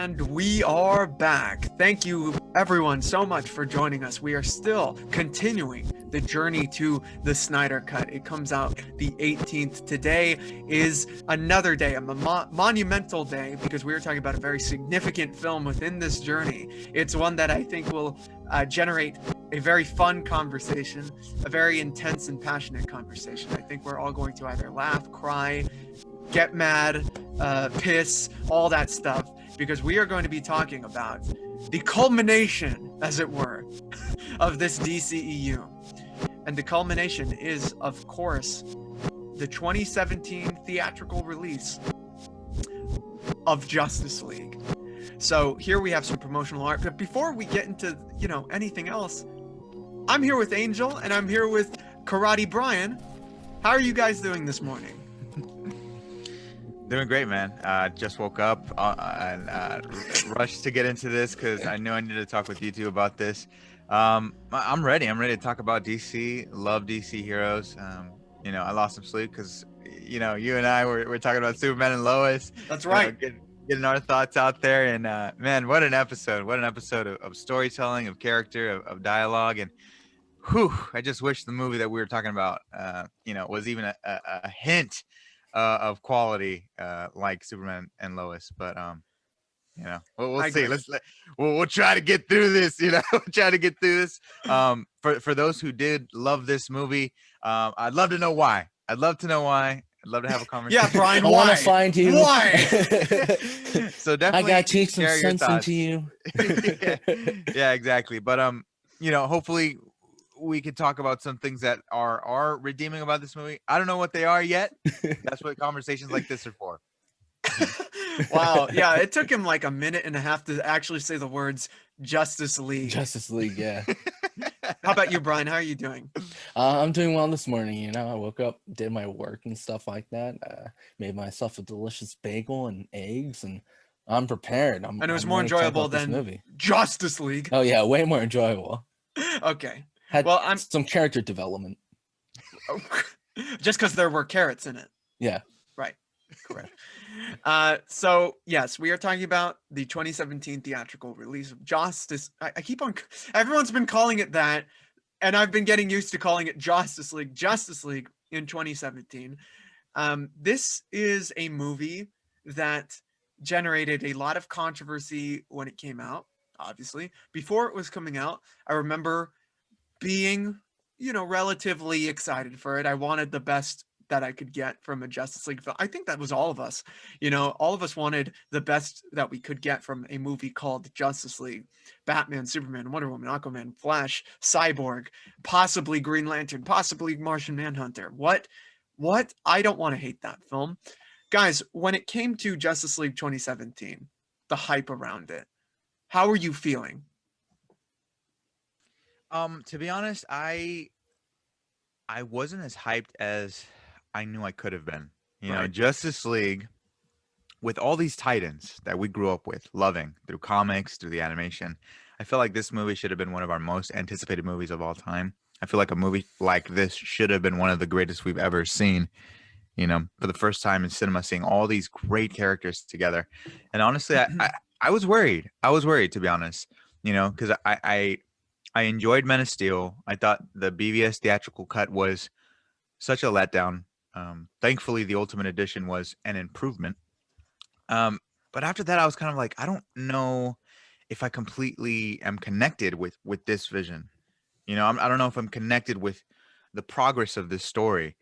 And we are back. Thank you, everyone, so much for joining us. We are still continuing the journey to the Snyder Cut. It comes out the 18th. Today is another day, a monumental day, because we are talking about a very significant film within this journey. It's one that I think will generate a very fun conversation, a very intense and passionate conversation. I think we're all going to either laugh, cry, get mad, piss, all that stuff, because we are going to be talking about the culmination, as it were, of this DCEU. And the culmination is, of course, the 2017 theatrical release of Justice League. So here we have some promotional art, but before we get into, anything else, I'm here with Angel and I'm here with Karate Brian. How are you guys doing this morning? Doing great, man. Just woke up and rushed to get into this because I knew I needed to talk with you two about this. I'm ready. I'm ready to talk about DC. Love DC heroes. I lost some sleep because, you and I were talking about Superman and Lois. That's right. Getting our thoughts out there. And, man, what an episode. What an episode of storytelling, of character, of dialogue. And, I just wish the movie that we were talking about, was even a hint of quality like Superman and Lois, but we'll see. We'll try to get through this. We'll try to get through this. For those who did love this movie, I'd love to know why. I'd love to have a conversation. Yeah, Brian, I want to find you. Why? So definitely, I gotta teach some sense into you. yeah, exactly. But hopefully we could talk about some things that are redeeming about this movie. I don't know what they are yet. That's what conversations like this are for. Wow. Yeah, it took him like a minute and a half to actually say the words Justice League. Justice League, yeah. How about you, Brian? How are you doing? I'm doing well this morning. I woke up, did my work and stuff like that. Made myself a delicious bagel and eggs, and I'm prepared. And it was more enjoyable than movie. Justice League. Oh yeah, way more enjoyable. Okay. Had some character development. Just because there were carrots in it. Yeah. Right. Correct. So yes, we are talking about the 2017 theatrical release of Justice. I keep on. Everyone's been calling it that, and I've been getting used to calling it Justice League. Justice League in 2017. This is a movie that generated a lot of controversy when it came out. Obviously, before it was coming out, I remember being, relatively excited for it. I wanted the best that I could get from a Justice League film. I think that was all of us. All of us wanted the best that we could get from a movie called Justice League. Batman, Superman, Wonder Woman, Aquaman, Flash, Cyborg, possibly Green Lantern, possibly Martian Manhunter. What? I don't want to hate that film. Guys, when it came to Justice League 2017, the hype around it, how are you feeling? To be honest, I wasn't as hyped as I knew I could have been. Right. Justice League, with all these titans that we grew up with, loving through comics, through the animation, I feel like this movie should have been one of our most anticipated movies of all time. I feel like a movie like this should have been one of the greatest we've ever seen. For the first time in cinema, seeing all these great characters together. And honestly, I was worried. I was worried, to be honest, because I enjoyed Men of Steel. I thought the BVS theatrical cut was such a letdown. Thankfully, the Ultimate Edition was an improvement. But after that, I was kind of like, I don't know if I completely am connected with this vision. I don't know if I'm connected with the progress of this story.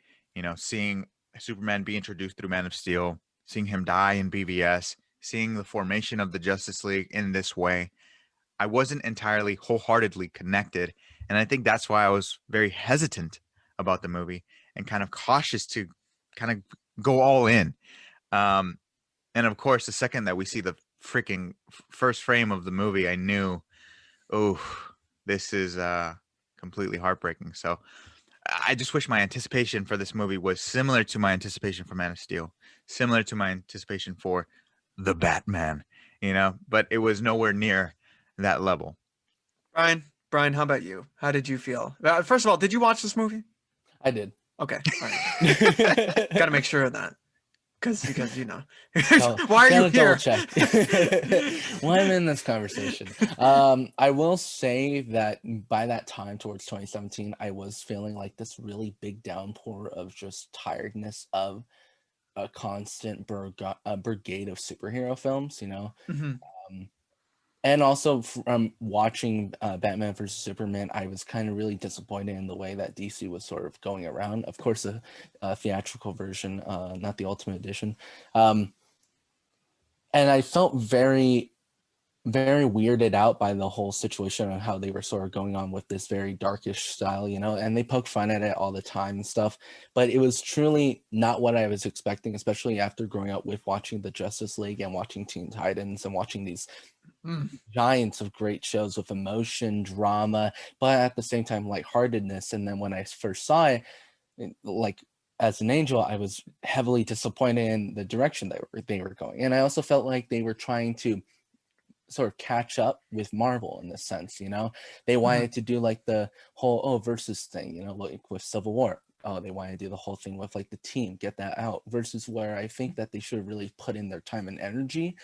Seeing Superman be introduced through Man of Steel, seeing him die in BVS, seeing the formation of the Justice League in this way. I wasn't entirely wholeheartedly connected. And I think that's why I was very hesitant about the movie and kind of cautious to kind of go all in. And of course, the second that we see the freaking first frame of the movie, I knew, this is completely heartbreaking. So I just wish my anticipation for this movie was similar to my anticipation for Man of Steel, similar to my anticipation for the Batman, but it was nowhere near that level. Brian, how about you? How did you feel? First of all, did you watch this movie? I did. Okay. All right. Got to make sure of that. because So why are you gotta double here? check. Why I'm in this conversation. I will say that by that time, towards 2017, I was feeling like this really big downpour of just tiredness of a constant brigade of superhero films, Mhm. Um, and also from watching Batman versus Superman, I was kind of really disappointed in the way that DC was sort of going around. Of course, a theatrical version, not the Ultimate Edition. Um, and I felt very, very weirded out by the whole situation and how they were sort of going on with this very darkish style, and they poke fun at it all the time and stuff. But it was truly not what I was expecting, especially after growing up with watching the Justice League and watching Teen Titans and watching these Mm. giants of great shows with emotion, drama, but at the same time lightheartedness. And then when I first saw it, like as an angel, I was heavily disappointed in the direction they were going. And I also felt like they were trying to sort of catch up with Marvel in this sense, They wanted to do like the whole versus thing, like with Civil War. Oh, they want to do the whole thing with like the team, get that out, versus where I think that they should really put in their time and energy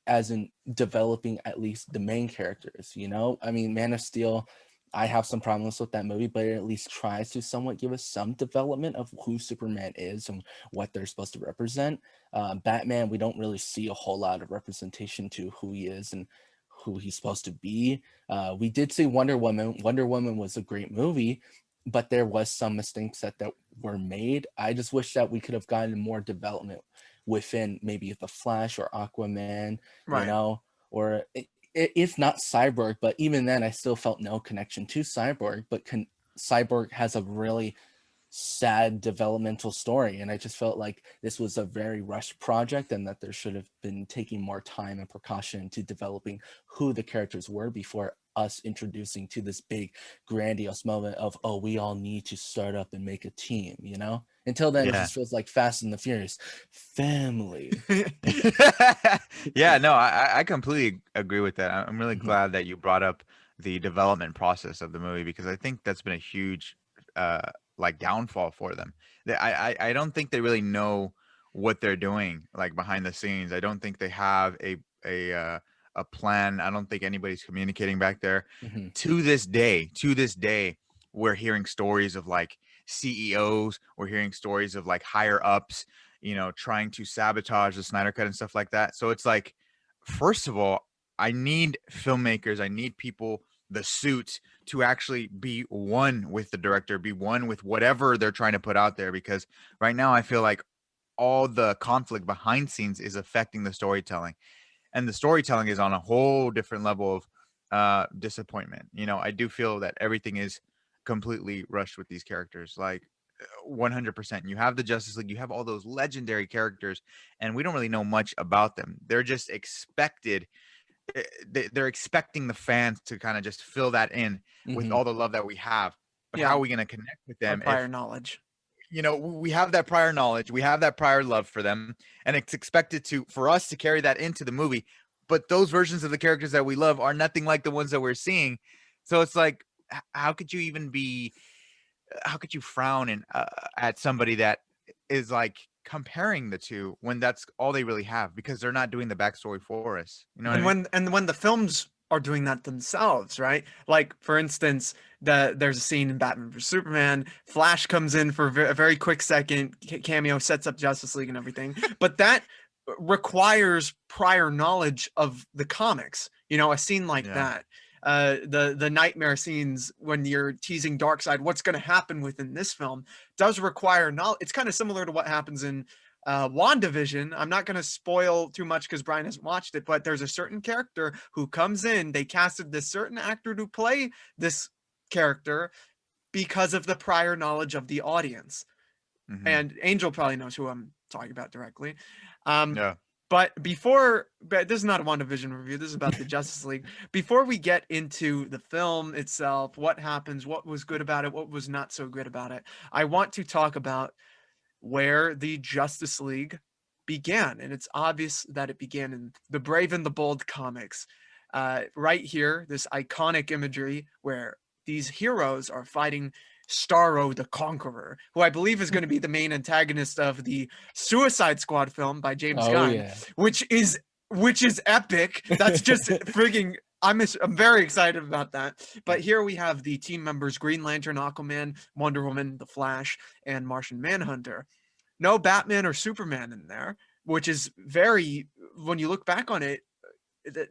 as in developing at least the main characters, I mean, Man of Steel, I have some problems with that movie, but it at least tries to somewhat give us some development of who Superman is and what they're supposed to represent. Batman, we don't really see a whole lot of representation to who he is and who he's supposed to be. We did see Wonder Woman. Wonder Woman was a great movie, but there was some mistakes that were made. I just wish that we could have gotten more development within maybe the Flash or Aquaman, Right. or if not Cyborg, but even then I still felt no connection to Cyborg, but Cyborg has a really sad developmental story, and I just felt like this was a very rushed project and that there should have been taking more time and precaution to developing who the characters were before us introducing to this big grandiose moment of, oh, we all need to start up and make a team, until then it Yeah. just feels like Fast and the Furious family. Yeah, no, I completely agree with that. I'm really Mhm, glad that you brought up the development process of the movie because I think that's been a huge like downfall for them. I don't think they really know what they're doing like behind the scenes. I don't think they have a plan. I don't think anybody's communicating back there. mhm, To this day, we're hearing stories of like CEOs, we're hearing stories of like higher ups trying to sabotage the Snyder Cut and stuff like that. So it's like, first of all, I need filmmakers, I need people, the suits to actually be one with the director, be one with whatever they're trying to put out there. Because right now, I feel like all the conflict behind scenes is affecting the storytelling, and the storytelling is on a whole different level of disappointment. I do feel that everything is completely rushed with these characters. Like 100%. You have the Justice League, you have all those legendary characters, and we don't really know much about them. They're just expected. They're expecting the fans to kind of just fill that in with mhm, all the love that we have. But how Yeah, are we going to connect with our them prior if knowledge. we have that prior knowledge, we have that prior love for them, and it's expected to for us to carry that into the movie. But those versions of the characters that we love are nothing like the ones that we're seeing. So it's like, how could you even be? How could you frown at somebody that is like comparing the two when that's all they really have because they're not doing the backstory for us? You know what I And mean? when the films are doing that themselves, right? Like for instance, there's a scene in Batman vs Superman. Flash comes in for a very quick second cameo, sets up Justice League and everything, but that requires prior knowledge of the comics. A scene like Yeah. that. The nightmare scenes when you're teasing Darkseid, what's going to happen within this film does require knowledge. It's kind of similar to what happens in WandaVision. I'm not going to spoil too much because Brian hasn't watched it, but there's a certain character who comes in. They casted this certain actor to play this character because of the prior knowledge of the audience. Hmm. And Angel probably knows who I'm talking about directly. Um, Yeah. but this is not a WandaVision review. This is about the Justice League. Before we get into the film itself, what happens, what was good about it, what was not so good about it, I want to talk about where the Justice League began. And it's obvious that it began in the Brave and the Bold comics. Right here, this iconic imagery where these heroes are fighting Starro the Conqueror, who I believe is going to be the main antagonist of the Suicide Squad film by James Oh Gunn, yeah. which is epic. That's just frigging. I'm very excited about that. But here we have the team members: Green Lantern, Aquaman, Wonder Woman, The Flash, and Martian Manhunter. No Batman or Superman in there, which is very, when you look back on it,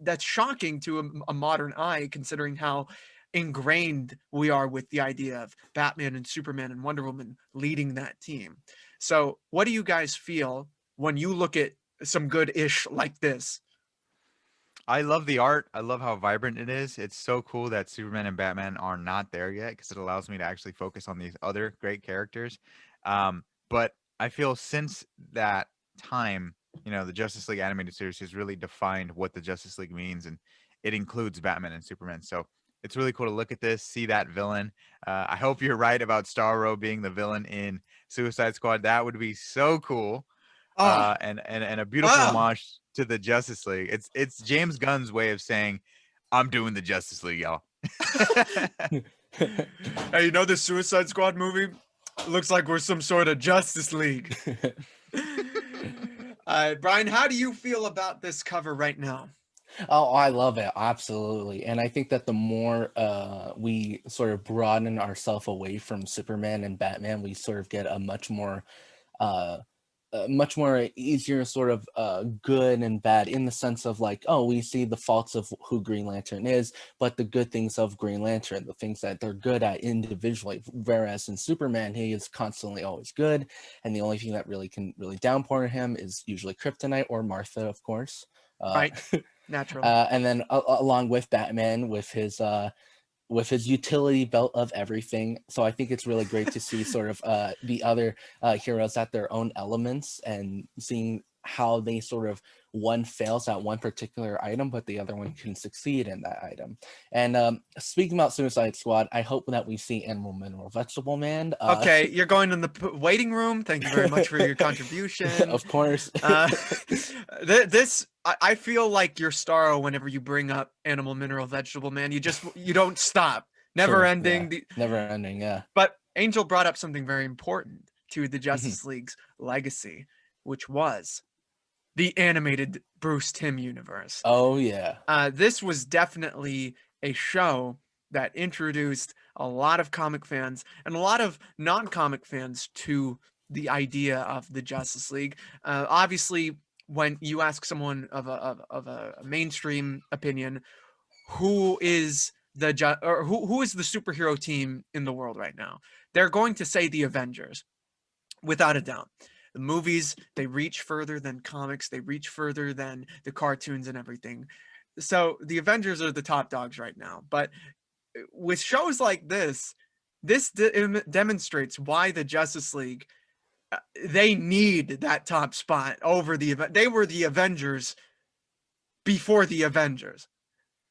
that's shocking to a modern eye, considering how ingrained we are with the idea of Batman and Superman and Wonder Woman leading that team. So, what do you guys feel when you look at some good ish like this? I love the art. I love how vibrant it is. It's so cool that Superman and Batman are not there yet because it allows me to actually focus on these other great characters. But I feel since that time, the Justice League animated series has really defined what the Justice League means, and it includes Batman and Superman. So it's really cool to look at this, see that villain. I hope you're right about Starro being the villain in Suicide Squad. That would be so cool. Oh, And a beautiful wow. homage to the Justice League. It's James Gunn's way of saying, "I'm doing the Justice League, y'all." Hey, this Suicide Squad movie looks like we're some sort of Justice League. Brian, how do you feel about this cover right now? Oh, I love it. Absolutely. And I think that the more we sort of broaden ourselves away from Superman and Batman, we sort of get uh, a much more easier sort of good and bad, in the sense of like, oh, we see the faults of who Green Lantern is, but the good things of Green Lantern, the things that they're good at individually. Whereas in Superman, he is constantly always good, and the only thing that really can really downpour him is usually Kryptonite or Martha, of course. Uh, Right. Natural. and then along with Batman, with his utility belt of everything. So I think it's really great to see sort of the other heroes at their own elements, and seeing how they sort of, one fails at one particular item, but the other one can succeed in that item. And speaking about Suicide Squad, I hope that we see Animal, Mineral, Vegetable Man. Okay, you're going in the waiting room. Thank you very much for your contribution. Of course. This I feel like you're Starro whenever you bring up Animal, Mineral, Vegetable Man. You don't stop. Never Sure, ending. yeah. Never ending, yeah. But Angel brought up something very important to the Mhm. Justice League's legacy, which was the animated Bruce Timm universe. Oh yeah. This was definitely a show that introduced a lot of comic fans and a lot of non-comic fans to the idea of the Justice League. Obviously, when you ask someone of a mainstream opinion, who is who is the superhero team in the world right now, they're going to say the Avengers, without a doubt. The movies, they reach further than comics, they reach further than the cartoons and everything. So the Avengers are the top dogs right now. But with shows like this demonstrates why the Justice League, they need that top spot over the event. They were the Avengers before the Avengers.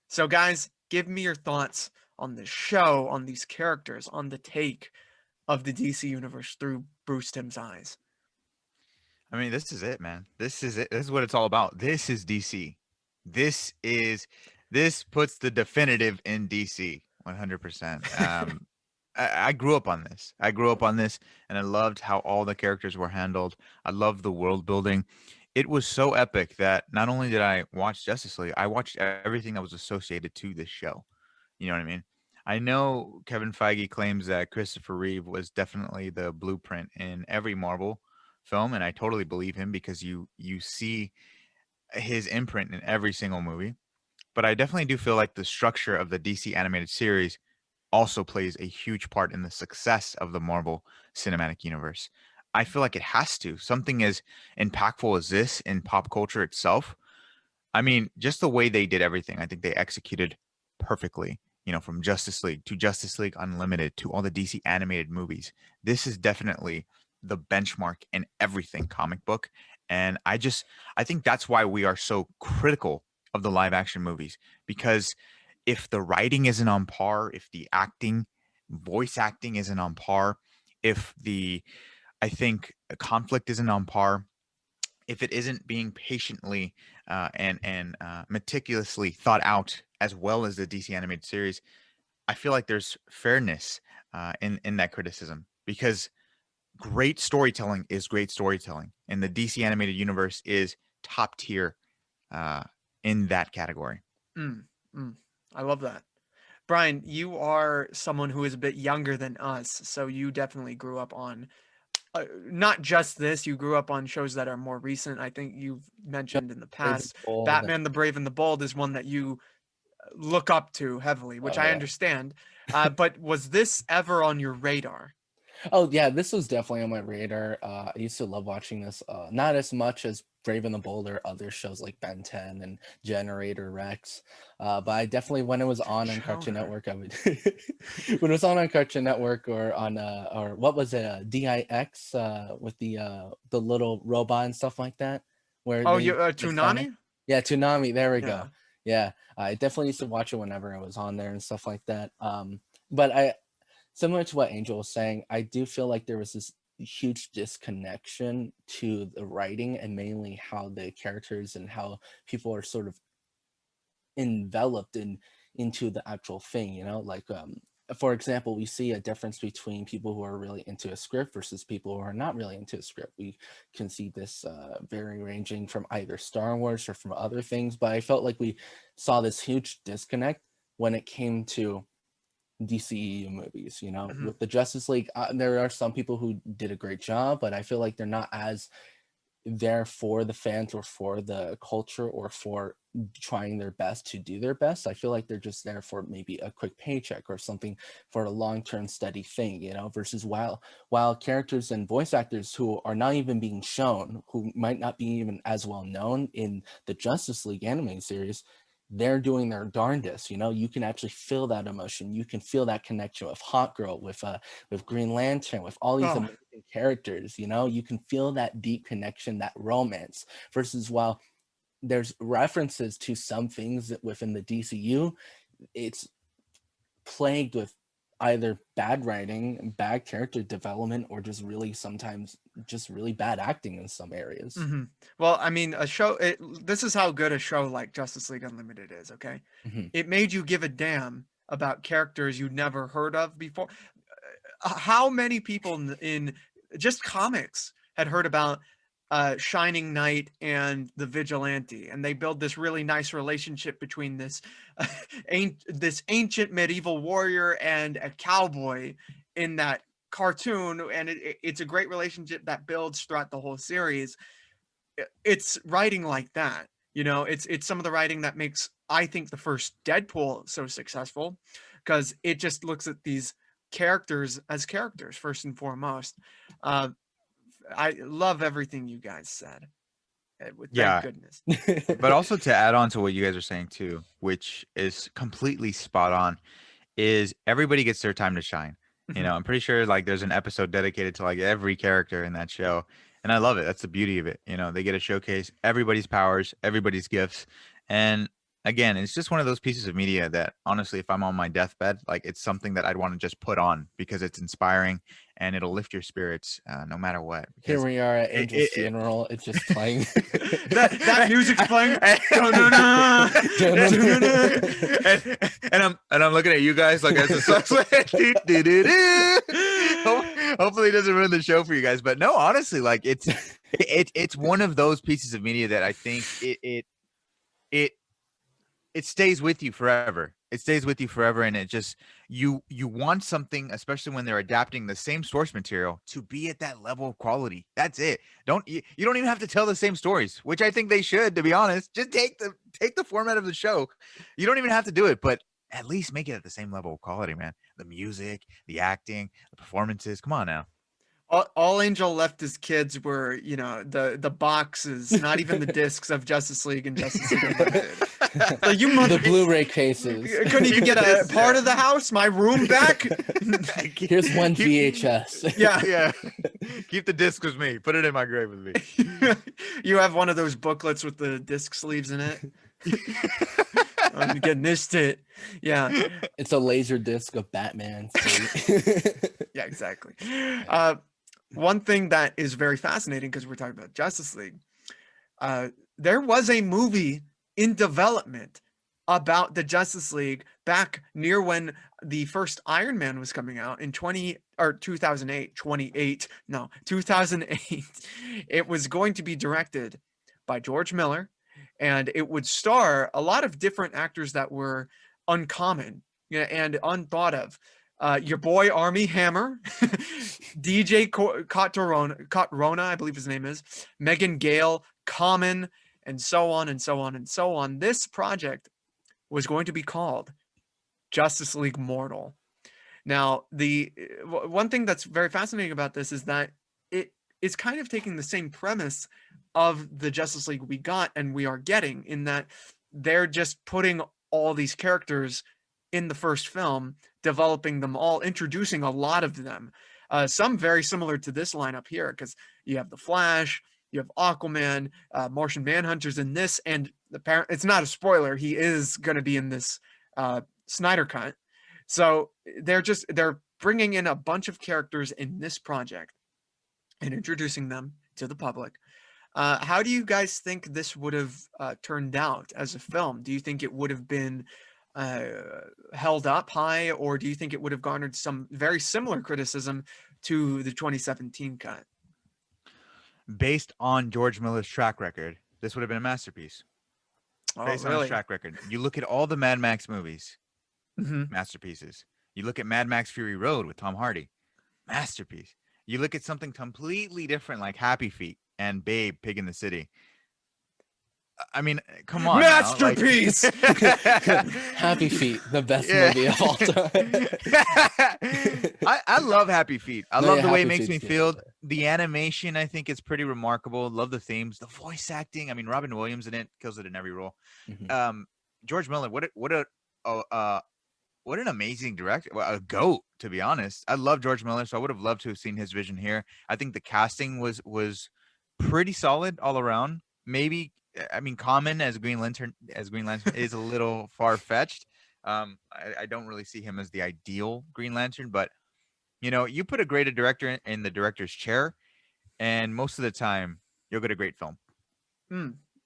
So guys, give me your thoughts on the show, on these characters, on the take of the DC universe through Bruce Timm's eyes. I mean, this is it, man. This is it. This is what it's all about. This is DC. This is this puts the definitive in DC 100%. I grew up on this. I grew up on this, and I loved how all the characters were handled. I loved the world building. It was so epic that not only did I watch Justice League, I watched everything that was associated to this show. You know what I mean? I know Kevin Feige claims that Christopher Reeve was definitely the blueprint in every Marvel film, and I totally believe him because you see his imprint in every single movie. But I definitely do feel like the structure of the DC animated series also plays a huge part in the success of the Marvel Cinematic Universe. I feel like it has to. Something as impactful as this in pop culture itself. I mean, just the way they did everything, I think they executed perfectly. From Justice League to Justice League Unlimited to all the DC animated movies. This is definitely the benchmark in everything comic book. And I think that's why we are so critical of the live action movies, because if the writing isn't on par, if the acting, voice acting isn't on par, if I think conflict isn't on par, if it isn't being patiently and meticulously thought out as well as the DC animated series, I feel like there's fairness in that criticism, because great storytelling is great storytelling, and the DC animated universe is top tier uh, in that category. Mm, mm. I love that. Brian, you are someone who is a bit younger than us, so you definitely grew up on not just this, you grew up on shows that are more recent. I think you've Just mentioned in the Brave and past, Bold. Batman the Brave and the Bold is one that you look up to heavily, which Oh I yeah. understand. But was this ever on your radar? Oh yeah, this was definitely on my radar. I used to love watching this. Not as much as Brave and the Bold or other shows like Ben 10 and Generator Rex. But I definitely, when it was on Cartoon Chowder. Network, I would when it was on Cartoon Network or on or what was it, DIX, with the little robot and stuff like that, where Oh, you they fly. Toonami? Yeah, Toonami. There we go. Yeah. Yeah, I definitely used to watch it whenever I was on there and stuff like that. But I, similar to what Angel was saying, I do feel like there was this huge disconnection to the writing and mainly how the characters and how people are sort of enveloped into the actual thing, like for example, we see a difference between people who are really into a script versus people who are not really into a script. We can see this very ranging from either Star Wars or from other things, but I felt like we saw this huge disconnect when it came to DCEU movies. Mhm. With the Justice League, there are some people who did a great job, but I feel like they're not as there for the fans or for the culture or for trying their best to do their best. I feel like they're just there for maybe a quick paycheck or something for a long-term steady thing, versus while characters and voice actors who are not even being shown, who might not be even as well known in the Justice League animated series, they're doing their darndest. You can actually feel that emotion. You can feel that connection with Hawkgirl, with Green Lantern, with all these Oh, amazing characters. You can feel that deep connection, that romance. Versus while there's references to some things within the DCU, it's plagued with either bad writing, bad character development, or just really sometimes just really bad acting in some areas. hmm. Well, I mean, this is how good a show like Justice League Unlimited is, okay? Mhm. It made you give a damn about characters you'd never heard of before. How many people in just comics had heard about Shining Knight and the Vigilante, and they build this really nice relationship between this ancient medieval warrior and a cowboy in that cartoon, and it's a great relationship that builds throughout the whole series. It's writing like that, it's some of the writing that makes, I think, the first Deadpool so successful, because it just looks at these characters as characters first and foremost. uh I love everything you guys said. Thank Yeah, goodness. but also to add on to what you guys are saying too, which is completely spot on, is everybody gets their time to shine. Mhm. I'm pretty sure like there's an episode dedicated to like every character in that show. And I love it. That's the beauty of it. They get to showcase everybody's powers, everybody's gifts. And again, it's just one of those pieces of media that honestly, if I'm on my deathbed, like it's something that I'd want to just put on because it's inspiring and it'll lift your spirits no matter what. Here Because we are at it, Angel's it, funeral. It's just playing. That music's playing. Dun-dun-dun, dun-dun-dun. and I'm looking at you guys like as a suspect. Hopefully it doesn't ruin the show for you guys. But no, honestly, like it's one of those pieces of media that I think it stays with you forever. It stays with you forever, and it just you want something, especially when they're adapting the same source material, to be at that level of quality. That's it. You don't even have to tell the same stories, which I think they should, to be honest. Just take the format of the show. You don't even have to do it, but at least make it at the same level of quality, man. The music, the acting, the performances. Come on now. All Angel left his kids were, the boxes, not even the discs of Justice League and Justice League Unlimited. So you mother, The Blu-ray cases. couldn't even get a part of the house, my room back. Here's one VHS. Yeah. Yeah. Keep the disc with me. Put it in my grave with me. You have one of those booklets with the disc sleeves in it. I'm getting this it. Yeah. It's a laser disc of Batman. Yeah, exactly. One thing that is very fascinating, because we're talking about Justice League, there was a movie in development about the Justice League back near when the first Iron Man was coming out in 2008. It was going to be directed by George Miller, and it would star a lot of different actors that were uncommon, and unthought of. Your boy Army Hammer, DJ Cotrona, I believe his name is, Megan Gale, Common, and so on and so on and so on. This project was going to be called Justice League Mortal. Now, the one thing that's very fascinating about this is that it is kind of taking the same premise of the Justice League we got and we are getting, in that they're just putting all these characters in the first film, developing them all, introducing a lot of them. Some very similar to this lineup here, because you have the Flash, you have Aquaman, Martian Manhunter's in this, and it's not a spoiler, he is going to be in this Snyder Cut. So they're bringing in a bunch of characters in this project and introducing them to the public. How do you guys think this would have turned out as a film? Do you think it would have been held up high, or do you think it would have garnered some very similar criticism to the 2017 cut? Based on George Miller's track record, this would have been a masterpiece. Based on his track record. You look at all the Mad Max movies, masterpieces. You look at Mad Max Fury Road with Tom Hardy, masterpiece. You look at something completely different like Happy Feet and Babe, Pig in the City. I mean, come on. Masterpiece! Happy Feet, the best movie of all time. I love Happy Feet. I love the way it Happy makes me Feet's feel. good. The animation, I think, is pretty remarkable. Love the themes, the voice acting. I mean, Robin Williams in it kills it in every role. George Miller, what an amazing director, a goat, to be honest. I love George Miller, so I would have loved to have seen his vision here. I think the casting was pretty solid all around. Maybe, I mean, Common as Green Lantern is a little far-fetched. I don't really see him as the ideal Green Lantern, but you put a great director in the director's chair, and most of the time you'll get a great film.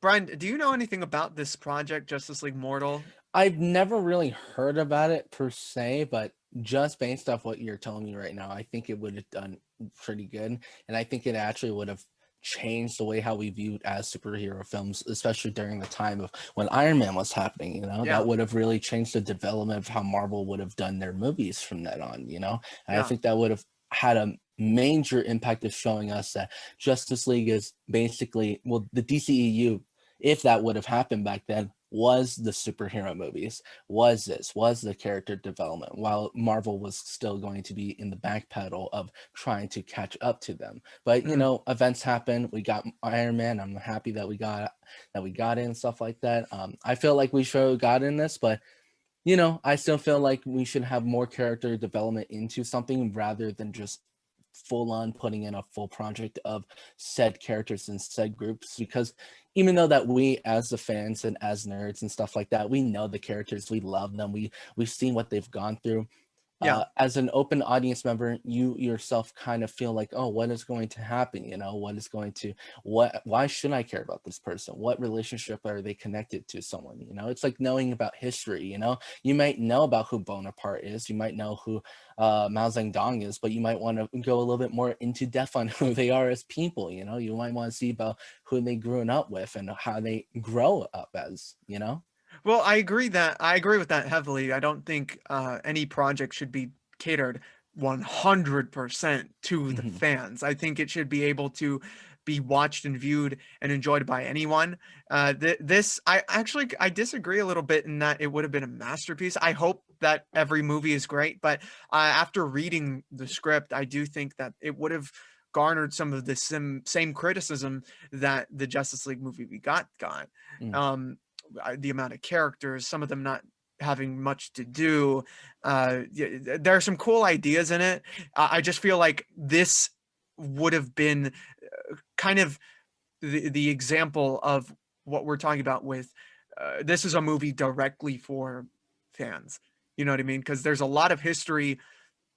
Brian, do you know anything about this project, Justice League Mortal? I've never really heard about it per se, but just based off what you're telling me right now, I think it would have done pretty good. And I think it actually would have changed the way how we viewed as superhero films, especially during the time of when Iron Man was happening. That would have really changed the development of how Marvel would have done their movies from that on. And I think that would have had a major impact of showing us that Justice League is basically, well, the DCEU, if that would have happened back then, was the superhero movies, was the character development, while Marvel was still going to be in the back pedal of trying to catch up to them. But events happen. We got Iron Man. I'm happy that we got it and stuff like that. I feel like we should have gotten this, but I still feel like we should have more character development into something rather than just full on putting in a full project of said characters and said groups, because even though that we as the fans and as nerds and stuff like that, we know the characters, we love them, we've seen what they've gone through. As an open audience member, you yourself kind of feel like, oh, what is going to happen? Why should I care about this person? What relationship are they connected to someone? It's like knowing about history. You might know about who Bonaparte is, you might know who Mao Zedong is, but you might want to go a little bit more into depth on who they are as people. You might want to see about who they grew up with and how they grow up as. Well, I agree with that heavily. I don't think any project should be catered 100% to the fans. I think it should be able to be watched and viewed and enjoyed by anyone. I disagree a little bit in that it would have been a masterpiece. I hope that every movie is great, but after reading the script, I do think that it would have garnered some of the same criticism that the Justice League movie we got. The amount of characters, some of them not having much to do. There are some cool ideas in it. I just feel like this would have been kind of the example of what we're talking about with this is a movie directly for fans. You know what I mean? Because there's a lot of history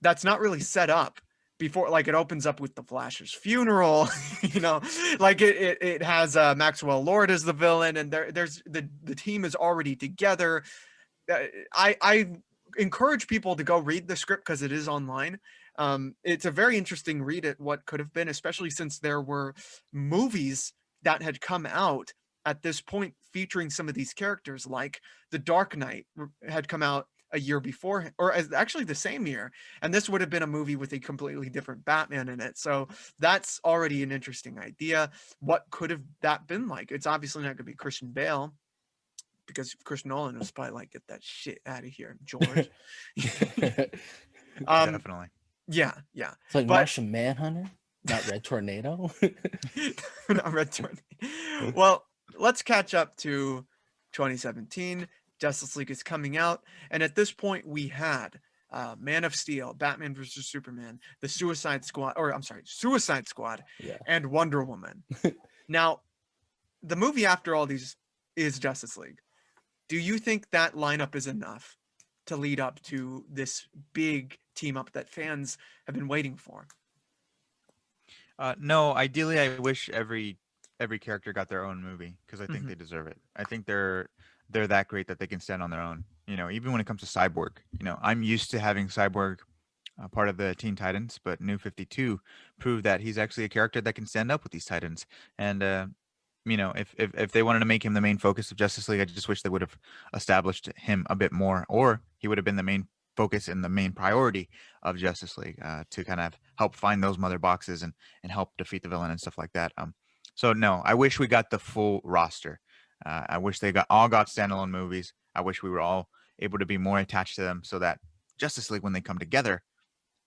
that's not really set up before, like, it opens up with the Flash's funeral, you know, like it has Maxwell Lord as the villain, and there's the team is already together. I encourage people to go read the script because it is online. It's a very interesting read at what could have been, especially since there were movies that had come out at this point featuring some of these characters, like The Dark Knight had come out a year before, or actually the same year, and this would have been a movie with a completely different Batman in it. So that's already an interesting idea. What could have that been like? It's obviously not going to be Christian Bale, because Chris Nolan was probably like, get that shit out of here, George. Definitely. Yeah. It's like But Martian Manhunter, not Red Tornado. not Red Tornado. Well, let's catch up to 2017. Justice League is coming out, and at this point we had Man of Steel, Batman versus Superman, the Suicide Squad, Yeah. and Wonder Woman. Now, the movie after all these is Justice League. Do you think that lineup is enough to lead up to this big team up that fans have been waiting for? No, ideally, I wish every character got their own movie because I think Mhm. they deserve it. I think they're that great that they can stand on their own. You know, even when it comes to Cyborg, you know, I'm used to having Cyborg part of the Teen Titans, but New 52 proved that he's actually a character that can stand up with these Titans. And you know, if they wanted to make him the main focus of Justice League, I just wish they would have established him a bit more, or he would have been the main focus and the main priority of Justice League to kind of help find those mother boxes and help defeat the villain and stuff like that. So no, I wish we got the full roster. I wish they all got standalone movies. I wish we were all able to be more attached to them, so that Justice League, when they come together,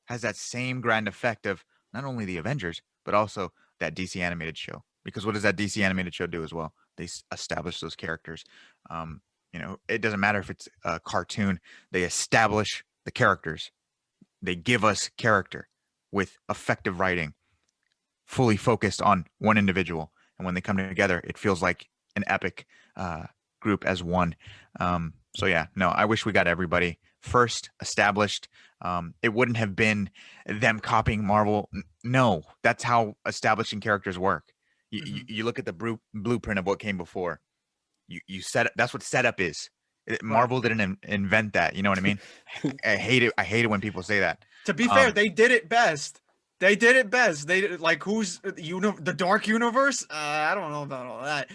has that same grand effect of not only the Avengers but also that DC animated show. Because what does that DC animated show do as well? They establish those characters. You know, it doesn't matter if it's a cartoon; they establish the characters. They give us character with effective writing, fully focused on one individual. And when they come together, it feels like an epic group as one. So yeah, no, I wish we got everybody first established. It wouldn't have been them copying Marvel. No, that's how establishing characters work. You look at the blueprint of what came before. You set that's what setup is. Marvel didn't invent that. You know what I mean? I hate it. I hate it when people say that. To be fair, they did it best. They did it best. They like, who's the Dark Universe? I don't know about all that.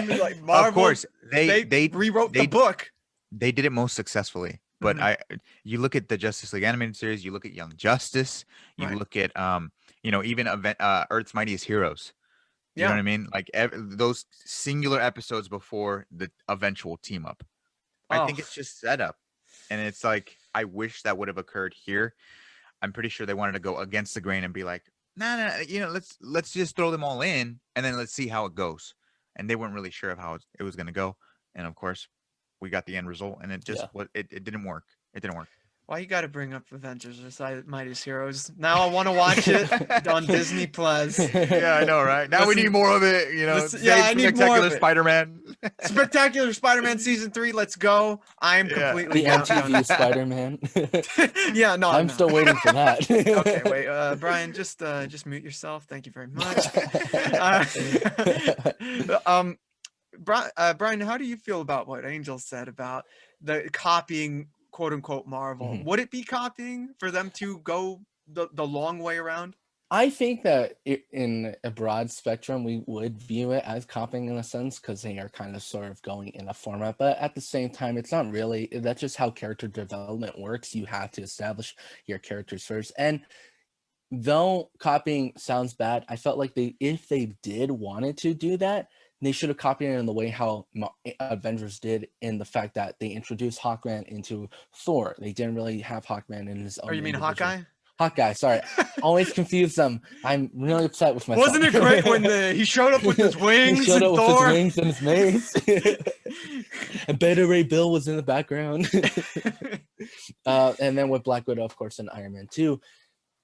Like Marvel, of course, they rewrote the book. They did it most successfully. But you look at the Justice League animated series, you look at Young Justice, you look at you know, even Earth's Mightiest Heroes. You know what I mean? Like those singular episodes before the eventual team up. I think it's just setup, and it's like I wish that would have occurred here. I'm pretty sure they wanted to go against the grain and be like, nah, you know, let's just throw them all in and then let's see how it goes. And they weren't really sure of how it was going to go. And of course, we got the end result, and it just it didn't work. It didn't work. Why you got to bring up Avengers or Mightiest Heroes? Now I want to watch it on Disney Plus. Yeah, I know, right? Now we need more of it. You know, I need more of it. Spider-Man. Spectacular Spider-Man season 3. Let's go! I'm completely the down. MTV Spider-Man. Yeah, no, I'm still waiting for that. Okay, wait, Brian, just mute yourself. Thank you very much. Brian, how do you feel about what Angel said about the copying, quote unquote, Marvel? Mhm. Would it be copying for them to go the long way around? I think that in a broad spectrum, we would view it as copying in a sense, because they are kind of sort of going in a format. But at the same time, it's not really. That's just how character development works. You have to establish your characters first. And though copying sounds bad, I felt like if they did wanted to do that, they should have copied it in the way how Avengers did, in the fact that they introduced Hawkman into Thor. They didn't really have Hawkman in his own. Or you mean Hawkeye? Hawkeye, sorry. Always confuse them. I'm really upset with myself. Wasn't it great when he showed up with his wings? He showed up with his wings and his mace. And Beta Ray Bill was in the background. And then with Black Widow, of course, and Iron Man 2,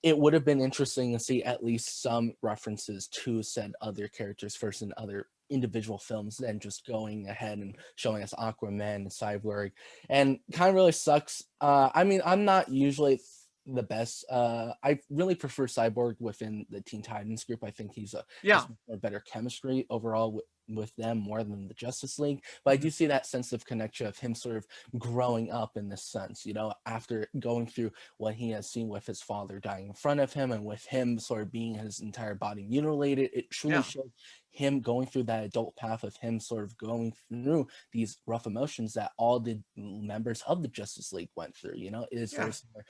it would have been interesting to see at least some references to said other characters first in other individual films than just going ahead and showing us Aquaman and Cyborg. And kind of really sucks. I mean, I'm not usually the best. I really prefer Cyborg within the Teen Titans group. I think he's Yeah. has more better chemistry overall with them more than the Justice League. But I Mhm. do see that sense of connection of him sort of growing up in this sense, you know, after going through what he has seen with his father dying in front of him and with him sort of being his entire body mutilated. It truly Yeah. shows him going through that adult path of him sort of going through these rough emotions that all the members of the Justice League went through. You know, it is very Yeah. similar.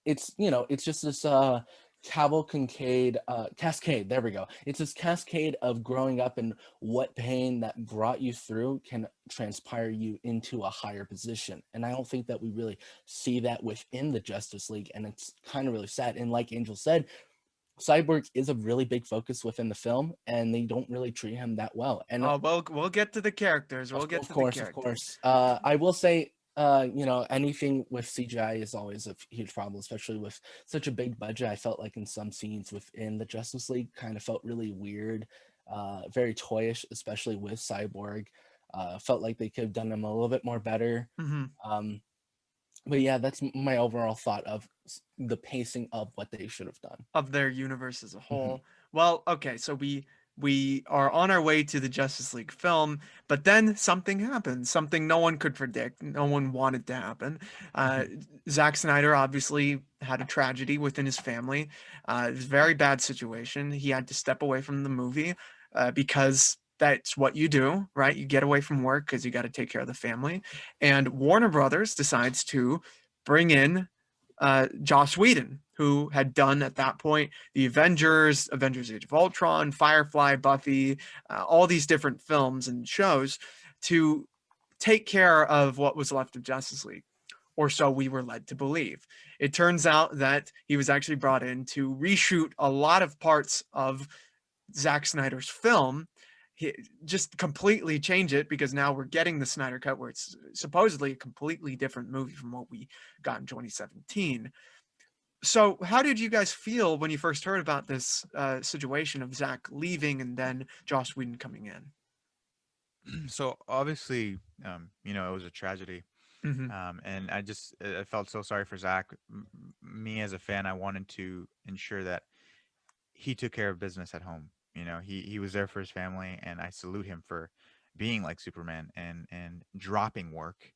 It's, you know, it's just this cavalcade cascade, there we go. It's this cascade of growing up and what pain that brought you through can transpire you into a higher position, and I don't think that we really see that within the Justice League, and it's kind of really sad. And like Angel said, Cyborg is a really big focus within the film, and they don't really treat him that well. And Oh, well, we'll get to the characters. We'll get of to the course, of characters. course. I will say, you know, anything with CGI is always a huge problem, especially with such a big budget. I felt like in some scenes within the Justice League kind of felt really weird, very toyish, especially with Cyborg. Felt like they could have done him a little bit more better. Hmm. Um, but yeah, that's my overall thought of the pacing of what they should have done. Of their universe as a Mhm. whole. Well, okay, so we are on our way to the Justice League film, but then something happened, something no one could predict, no one wanted to happen. Uh, Mhm. Zack Snyder obviously had a tragedy within his family. It was a very bad situation. He had to step away from the movie because that's what you do, right? You get away from work because you got to take care of the family. And Warner Brothers decides to bring in Joss Whedon, who had done at that point the Avengers, Avengers Age of Ultron, Firefly, Buffy, all these different films and shows to take care of what was left of Justice League, or so we were led to believe. It turns out that he was actually brought in to reshoot a lot of parts of Zack Snyder's film. He just completely change it because now we're getting the Snyder Cut where it's supposedly a completely different movie from what we got in 2017. So, how did you guys feel when you first heard about this situation of Zach leaving and then Joss Whedon coming in? So obviously, it was a tragedy. Hmm. And I felt so sorry for Zach. Me as a fan, I wanted to ensure that he took care of business at home. He was there for his family, and I salute him for being like Superman and dropping work,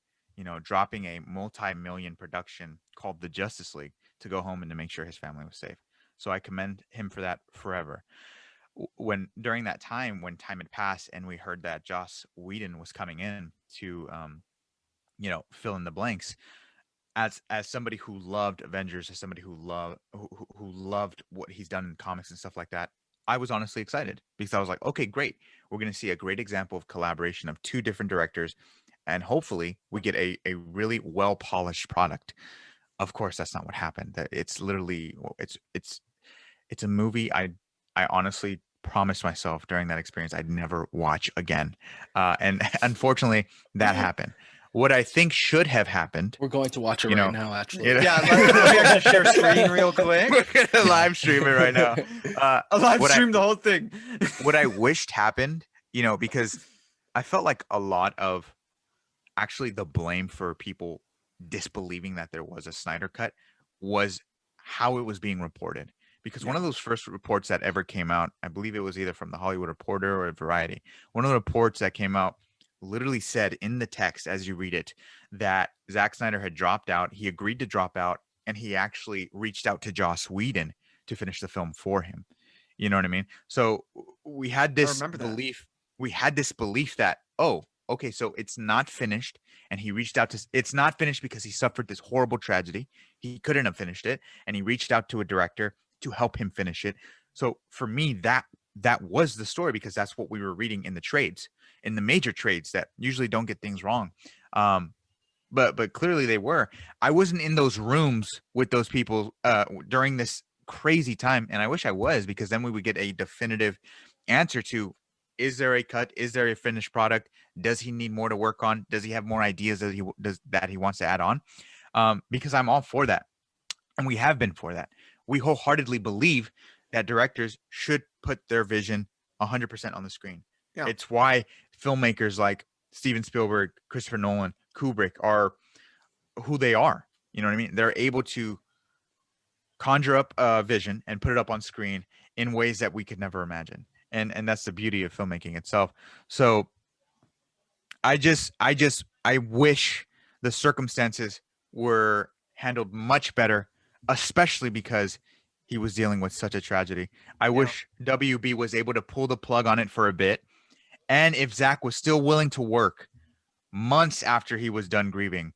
dropping a multi-million production called the Justice League to go home and to make sure his family was safe. So I commend him for that forever. When during that time, when time had passed, and we heard that Joss Whedon was coming in to, fill in the blanks, as somebody who loved Avengers, as somebody who loved what he's done in comics and stuff like that, I was honestly excited because I was like, okay, great. We're going to see a great example of collaboration of two different directors, and hopefully we get a really well polished product. Of course, that's not what happened. It's literally it's a movie I honestly promised myself during that experience I'd never watch again, and unfortunately that happened. What I think should have happened, We're going to watch it you right know, now, actually. you know Yeah, let me actually share screen real quick. we're gonna live stream it right now. I'll live What I stream the whole thing. what I wished happened, because I felt like a lot of actually the blame for people disbelieving that there was a Snyder cut was how it was being reported. Because one Yeah. of those first reports that ever came out, I believe it was either from the Hollywood Reporter or Variety, one of the reports that came out literally said in the text as you read it that Zack Snyder had dropped out. He agreed to drop out, and he actually reached out to Joss Whedon to finish the film for him. You know what I mean? So we had I this remember that. belief. We had this belief that, oh, okay, so it's not finished, and he reached out to. It's not finished because he suffered this horrible tragedy. He couldn't have finished it, and he reached out to a director to help him finish it. So for me, that was the story because that's what we were reading in the trades, in the major trades that usually don't get things wrong. Um, but clearly they were. I wasn't in those rooms with those people during this crazy time, and I wish I was because then we would get a definitive answer to: is there a cut? Is there a finished product? Does he need more to work on? Does he have more ideas that he wants to add on? Because I'm all for that, and we have been for that. We wholeheartedly believe that directors should put their vision 100% on the screen. Yeah. It's why filmmakers like Steven Spielberg, Christopher Nolan, Kubrick are who they are. You know what I mean? They're able to conjure up a vision and put it up on screen in ways that we could never imagine. And that's the beauty of filmmaking itself. So I wish the circumstances were handled much better, especially because he was dealing with such a tragedy. I Yeah. wish WB was able to pull the plug on it for a bit. And if Zach was still willing to work months after he was done grieving,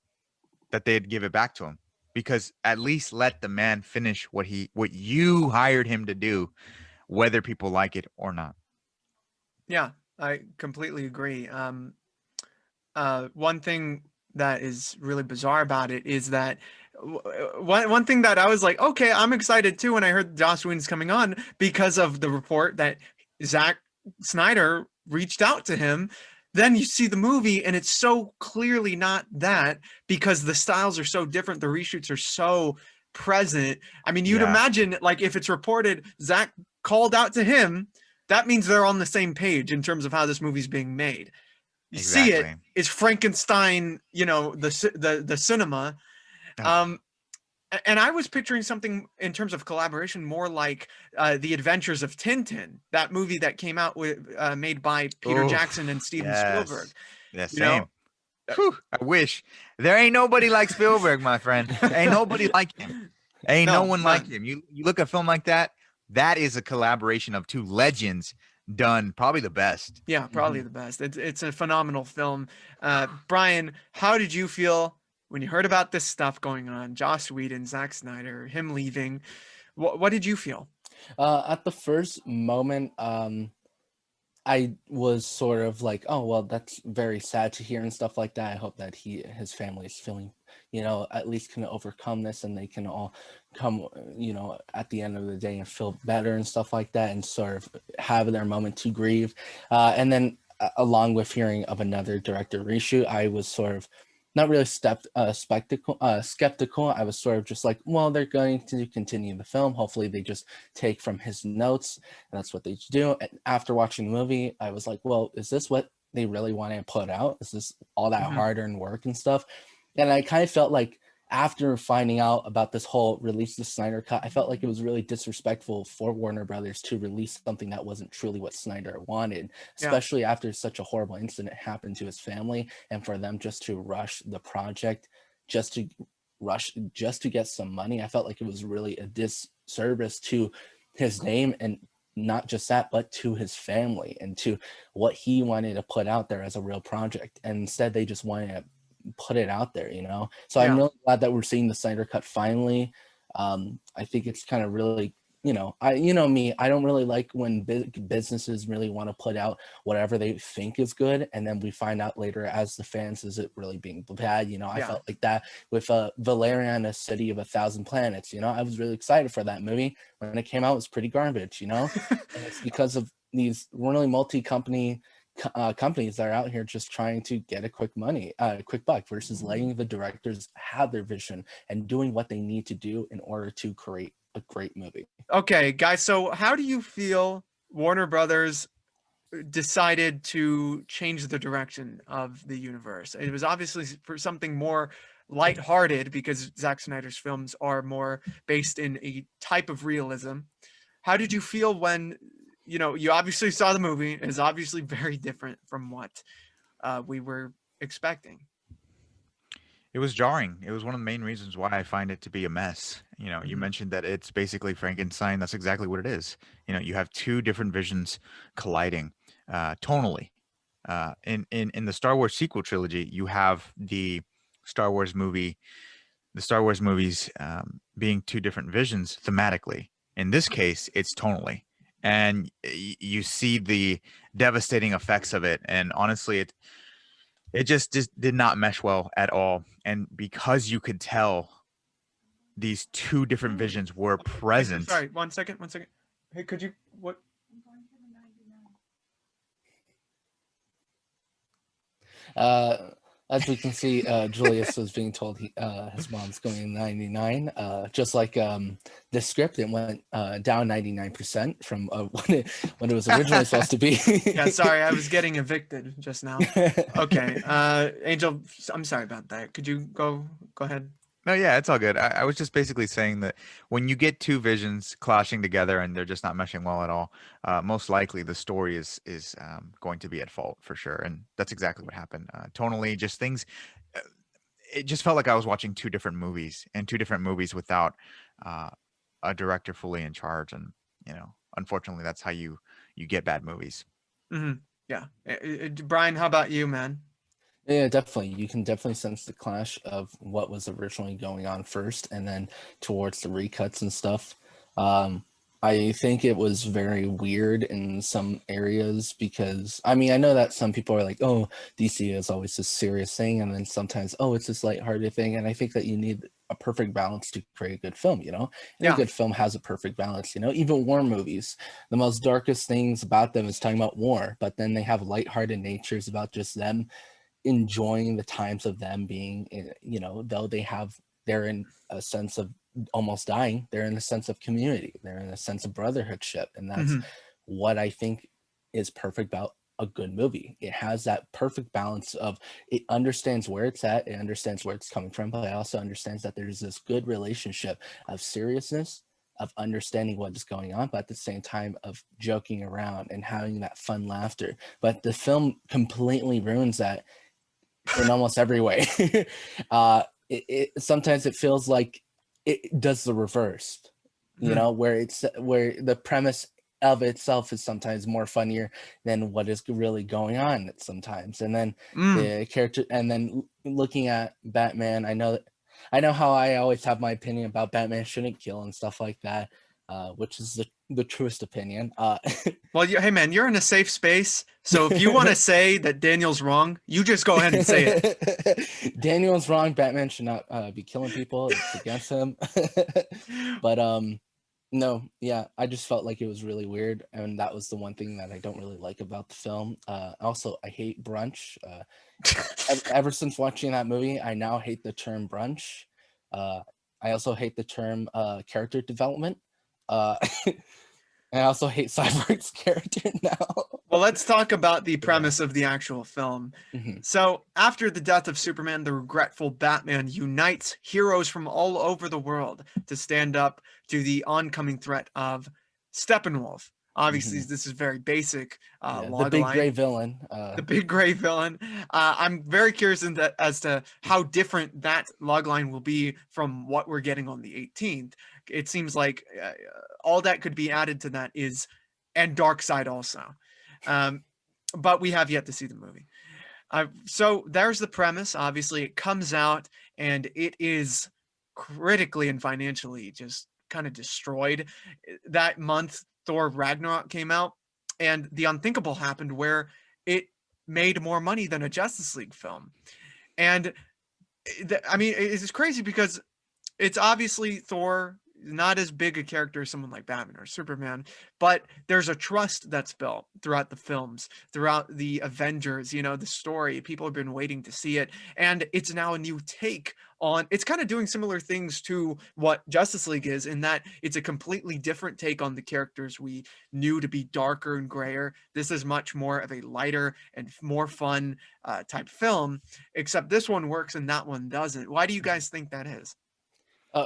that they'd give it back to him. Because at least let the man finish what you hired him to do, whether people like it or not. Yeah, I completely agree. One thing that is really bizarre about it is that one thing that I was like, okay, I'm excited too when I heard Joss Whedon's coming on, because of the report that Zack Snyder reached out to him. Then you see the movie and it's so clearly not that, because the styles are so different. The reshoots are so present. I mean, you'd Yeah. imagine, like, if it's reported Zack called out to him, that means they're on the same page in terms of how this movie's being made. You see it Exactly. is Frankenstein, the cinema. Oh. And I was picturing something in terms of collaboration more like The Adventures of Tintin, that movie that came out with made by Peter Oof, Jackson and Steven Spielberg. Yeah, You know, same. Whew, I wish. There ain't nobody like Spielberg, my friend. Ain't nobody like him. Ain't no no, one like him. You look at a film like that, that is a collaboration of two legends done probably the best. Yeah, probably the best. It's a phenomenal film. Brian, how did you feel when you heard about this stuff going on? Joss Whedon, Zack Snyder, him leaving. What did you feel? At the first moment, I was sort of like, oh, well, that's very sad to hear and stuff like that. I hope that his family is feeling, at least can overcome this, and they can all come, at the end of the day and feel better and stuff like that, and sort of have their moment to grieve. And then along with hearing of another director reshoot, I was sort of not really skeptical. I was sort of just like, well, they're going to continue the film. Hopefully they just take from his notes, and that's what they do. And after watching the movie, I was like, well, is this what they really want to put out? Is this all that hard-earned work and stuff? And I kind of felt like after finding out about this whole release the Snyder Cut, I felt like it was really disrespectful for Warner Brothers to release something that wasn't truly what Snyder wanted, especially after such a horrible incident happened to his family, and for them just to rush the project, just to get some money. I felt like it was really a disservice to his name, and not just that, but to his family and to what he wanted to put out there as a real project. And instead they just wanted to put it out there, so I'm really glad that we're seeing the Snyder Cut finally. I think it's kind of really, me, I don't really like when big businesses really want to put out whatever they think is good, and then we find out later as the fans, is it really being bad? I felt like that with Valerian, a City of a Thousand Planets. I was really excited for that movie. When it came out, it was pretty garbage, and it's because of these really multi-company companies that are out here just trying to get a quick buck, versus letting the directors have their vision and doing what they need to do in order to create a great movie. Okay, guys, so how do you feel Warner Brothers decided to change the direction of the universe? It was obviously for something more lighthearted, because Zack Snyder's films are more based in a type of realism. How did you feel when you obviously saw the movie? It's obviously very different from what we were expecting. It was jarring. It was one of the main reasons why I find it to be a mess. You mentioned that it's basically Frankenstein. That's exactly what it is. You have two different visions colliding tonally. In the Star Wars sequel trilogy, you have the Star Wars movies being two different visions thematically. In this case, it's tonally, and you see the devastating effects of it. And honestly, it just did not mesh well at all. And because you could tell these two different visions were present. Sorry, one second. Hey, could you what? As we can see, Julius was being told his mom's going 99. Just like the script, it went down 99% from when it was originally supposed to be. Yeah, sorry, I was getting evicted just now. Okay, Angel, I'm sorry about that. Could you go ahead? No, yeah, it's all good. I was just basically saying that when you get two visions clashing together and they're just not meshing well at all, most likely the story is going to be at fault for sure, and that's exactly what happened. Tonally, just things. uh, It just felt like I was watching two different movies, and two different movies without uh, a director fully in charge, and unfortunately, that's how you get bad movies. Hmm. Yeah. Brian, how about you, man? Yeah, definitely. You can definitely sense the clash of what was originally going on first, and then towards the recuts and stuff. Um, I think it was very weird in some areas because I mean I know that some people are like, oh, DC is always this serious thing, and then sometimes oh it's this lighthearted thing, and I think that you need a perfect balance to create a good film, you know. And a Yeah. good film has a perfect balance, you know. Even war movies, the most darkest things about them is talking about war, but then they have lighthearted natures about just them enjoying the times of them being in, you know, though they're in a sense of almost dying, they're in a sense of community, they're in a sense of brotherhoodship, and that's Hmm. what I think is perfect about a good movie. It has that perfect balance of it understands where it's at, it understands where it's coming from, but it also understands that there's this good relationship of seriousness, of understanding what is going on, but at the same time of joking around and having that fun laughter. But the film completely ruins that in almost every way. Sometimes it feels like it does the reverse, you Hmm. know, where the premise of itself is sometimes more funnier than what is really going on sometimes. And then Mm. the character, and then looking at Batman, I know how I always have my opinion about Batman shouldn't kill and stuff like that, which is the truest opinion. Well, hey man, you're in a safe space, so if you want to say that Daniel's wrong, you just go ahead and say it. Daniel's wrong. Batman should not be killing people. It's against him. But no, yeah, I just felt like it was really weird, and that was the one thing that I don't really like about the film. Also, I hate brunch. Ever since watching that movie, I now hate the term brunch. Uh, I also hate the term character development. Uh, I also hate Cyborg's character now. Well, let's talk about the Yeah. premise of the actual film. Mhm. So, after the death of Superman, the regretful Batman unites heroes from all over the world to stand up to the oncoming threat of Steppenwolf. Obviously, Mhm. this is very basic Yeah, the log big gray line. villain. The big gray villain. I'm very curious as to how different that log line will be from what we're getting on the 18th. It seems like all that could be added to that is, and Darkseid also. Um, but we have yet to see the movie. So there's the premise. Obviously, it comes out and it is critically and financially just kind of destroyed. That month, Thor Ragnarok came out, and the unthinkable happened where it made more money than a Justice League film. And I mean, it's crazy because it's obviously Thor, not as big a character as someone like Batman or Superman, but there's a trust that's built throughout the films, throughout the Avengers, you know, the story. People have been waiting to see it. And it's now a new take on it's kind of doing similar things to what Justice League is, in that it's a completely different take on the characters we knew to be darker and grayer. This is much more of a lighter and more fun type film, except this one works and that one doesn't. Why do you guys think that is?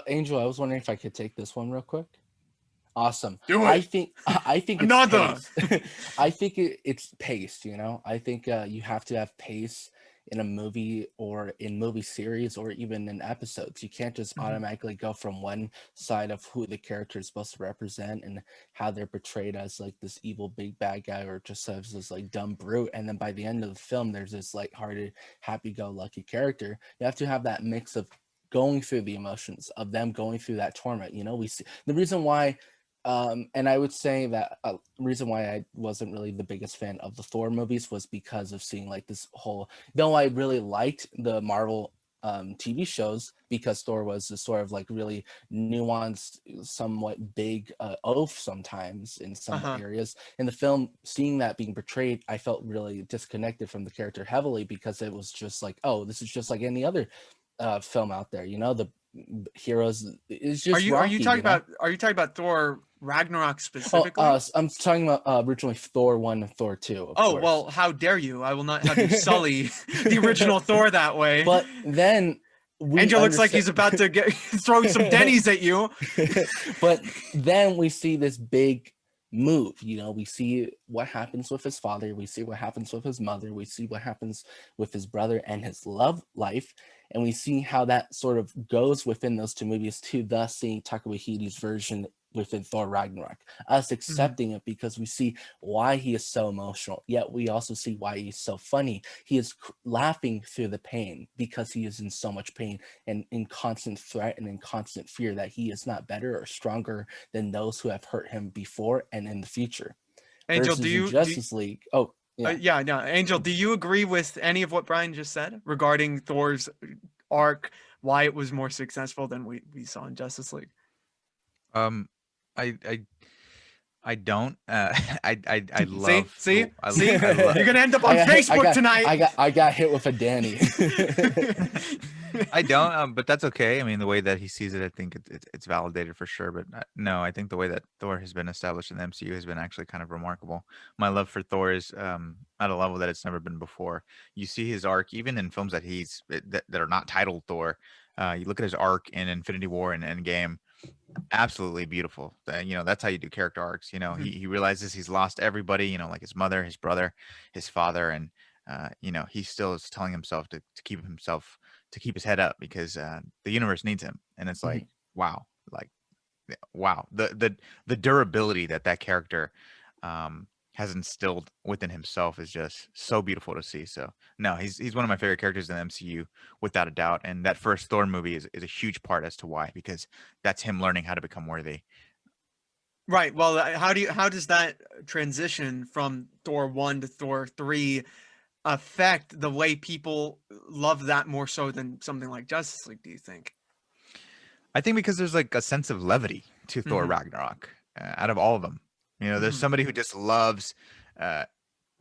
Angel, I was wondering if I could take this one real quick. Awesome. Do I it. think I think it's Another. pace. I think it's paced. You know, I think you have to have pace in a movie or in movie series or even in episodes. You can't just Mhm. automatically go from one side of who the character is supposed to represent and how they're portrayed as like this evil big bad guy or just as this like dumb brute, and then by the end of the film there's this lighthearted, happy-go-lucky character. You have to have that mix of going through the emotions of them going through that torment. You know, we see the reason why and I would say that reason why I wasn't really the biggest fan of the Thor movies was because of seeing like this whole. Though I really liked the Marvel TV shows because Thor was this sort of like really nuanced, somewhat big oaf sometimes in some Uh-huh. areas. In the film, seeing that being portrayed, I felt really disconnected from the character heavily because it was just like, oh, this is just like any other film out there. You know, the heroes is just Rocky. You know. Are you talking about Thor Ragnarok Oh, specifically? I'm talking about originally Thor 1 and Thor 2, of Oh, course. well, how dare you? I will not have you sully the original Thor that way. But then we Angel looks like understand. he's about to get throw some Denny's at you. But then we see this big move. We see what happens with his father, we see what happens with his mother, we see what happens with his brother and his love life, and we see how that sort of goes within those two movies, to thus seeing Taika Waititi's version within Thor Ragnarok, us accepting it because we see why he is so emotional, yet we also see why he's so funny. He is laughing through the pain because he is in so much pain and in constant threat and in constant fear that he is not better or stronger than those who have hurt him before and in the future. Angel, Versus in Justice League. Oh, yeah. yeah, no, Angel, do you agree with any of what Brian just said regarding Thor's arc, why it was more successful than we saw in Justice League? Um, I I I don't. I love. See, I, see, I love. you're gonna end up on Facebook tonight. I got hit with a Danny. I don't. But that's okay. I mean, the way that he sees it, I think it's validated for sure. But no, I think the way that Thor has been established in the MCU has been actually kind of remarkable. My love for Thor is at a level that it's never been before. You see his arc even in films that are not titled Thor. You look at his arc in Infinity War and Endgame. Absolutely beautiful. That's how you do character arcs. He realizes he's lost everybody. Like his mother, his brother, his father, and he still is telling himself to keep his head up because the universe needs him. And it's like, wow, like wow, the durability that character has instilled within himself is just so beautiful to see. So no, he's one of my favorite characters in the MCU without a doubt. And that first Thor movie is a huge part as to why, because that's him learning how to become worthy. Right. Well, how does that transition from Thor 1 to Thor 3 affect the way people love that more so than something like Justice League, do you think? I think because there's like a sense of levity to Thor Ragnarok out of all of them. There's somebody who just loves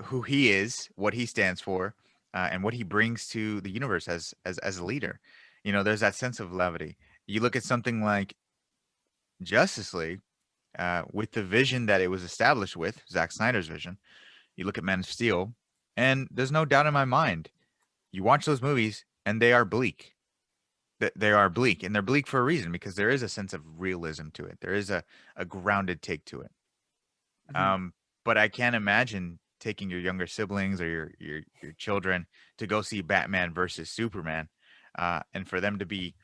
who he is, what he stands for, and what he brings to the universe as a leader. There's that sense of levity. You look at something like Justice League, with the vision that it was established with, Zack Snyder's vision. You look at Man of Steel, and there's no doubt in my mind. You watch those movies, and they are bleak. They are bleak, and they're bleak for a reason, because there is a sense of realism to it. There is a grounded take to it. But I can't imagine taking your younger siblings or your children to go see Batman versus Superman, and for them to be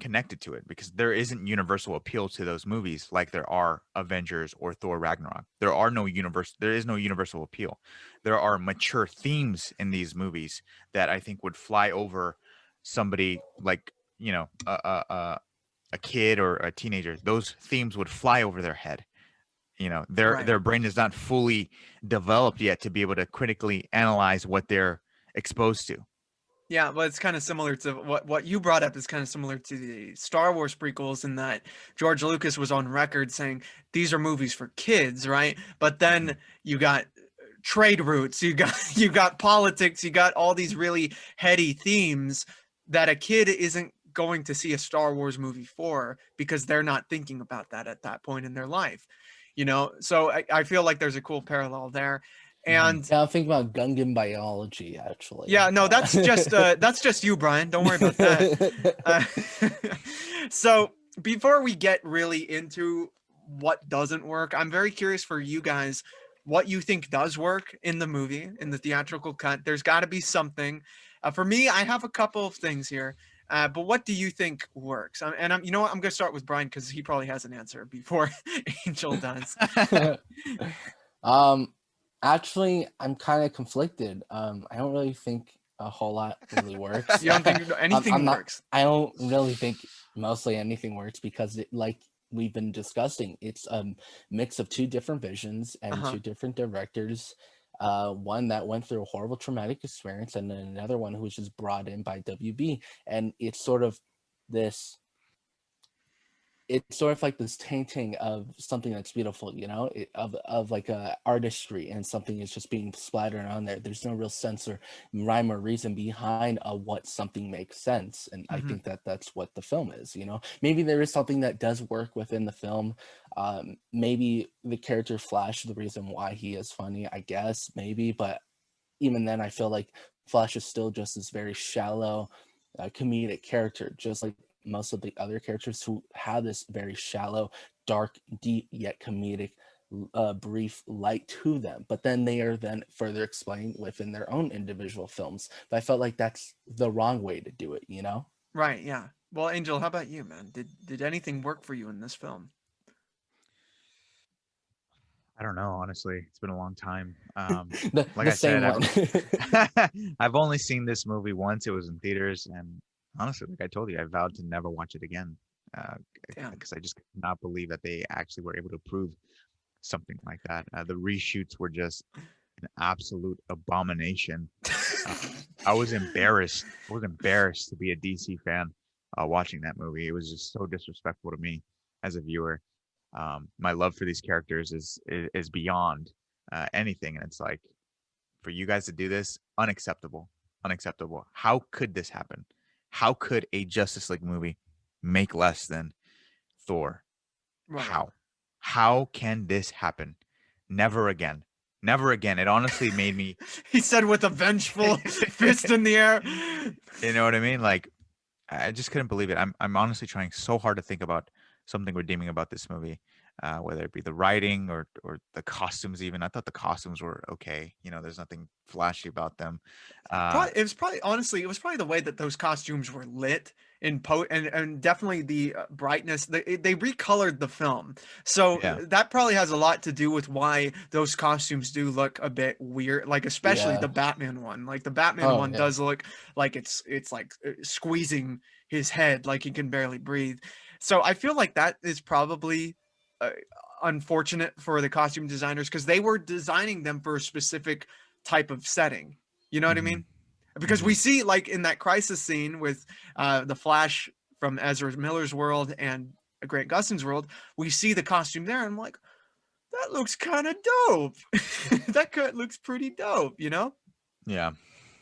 connected to it, because there isn't universal appeal to those movies like there are Avengers or Thor Ragnarok. There is no universal appeal. There are mature themes in these movies that I think would fly over somebody like a kid or a teenager. Those themes would fly over their head. Their brain is not fully developed yet to be able to critically analyze what they're exposed to. Yeah, well, it's kind of similar to what you brought up is kind of similar to the Star Wars prequels, in that George Lucas was on record saying these are movies for kids, right? But then you got trade routes, you got politics, you got all these really heady themes that a kid isn't going to see a Star Wars movie for, because they're not thinking about that at that point in their life. So I feel like there's a cool parallel there. And yeah, I'm thinking about Gungan biology, actually. yeah, no, that's just you, Brian. Don't worry about that. So before we get really into what doesn't work, I'm very curious for you guys what you think does work in the movie, in the theatrical cut. There's got to be something. For me, I have a couple of things here. But what do you think works? I'm you know what? I'm gonna start with Brian because he probably has an answer before Angel does. Actually, I'm kind of conflicted. I don't really think a whole lot really works. You don't think anything works? I don't really think mostly anything works because, like we've been discussing, it's a mix of two different visions and two different directors. One that went through a horrible traumatic experience, and then another one who was just brought in by WB. And it's sort of this. It's sort of like this tainting of something that's beautiful, of like artistry, and something is just being splattered on there. There's no real sense or rhyme or reason behind what something makes sense, and I think that's what the film is. Maybe there is something that does work within the film. Maybe the character Flash is the reason why he is funny, I guess, maybe, but even then I feel like Flash is still just this very shallow comedic character, just like most of the other characters who have this very shallow, dark, deep yet comedic, brief light to them. But then they are then further explained within their own individual films. But I felt like that's the wrong way to do it, you know? Right, yeah. Well, Angel, how about you, man? Did anything work for you in this film? I don't know, honestly. It's been a long time. Like The I same said, one. I've only seen this movie once. It was in theaters, and honestly, like I told you, I vowed to never watch it again. Uh, Damn. because I just could not believe that they actually were able to prove something like that. The reshoots were just an absolute abomination. Uh, I was embarrassed. I was embarrassed to be a DC fan watching that movie. It was just so disrespectful to me as a viewer. My love for these characters is beyond anything, and it's like for you guys to do this, unacceptable, unacceptable. How could this happen? How could a Justice League movie make less than Thor? Right. How? How can this happen? Never again. Never again. It honestly made me. He said with a vengeful fist in the air. You know what I mean? Like I just couldn't believe it. I'm honestly trying so hard to think about something redeeming about this movie, whether it be the writing or the costumes. Even I thought the costumes were okay. You know, there's nothing flashy about them. Probably it was probably honestly it was probably the way that those costumes were lit in and definitely the brightness. They recolored the film, so Yeah, that probably has a lot to do with why those costumes do look a bit weird. Like especially Yeah. the Batman one. Like the Batman Oh, one yeah. does look like it's like squeezing his head, like he can barely breathe. So I feel like that is probably. Uh, Unfortunate for the costume designers because they were designing them for a specific type of setting. You know what I hmm mean? Because hmm we see like in that crisis scene with the Flash from Ezra Miller's world and Grant Gustin's world, we see the costume there, and I'm like, that looks kind of dope. That cut looks pretty dope, you know? yeah,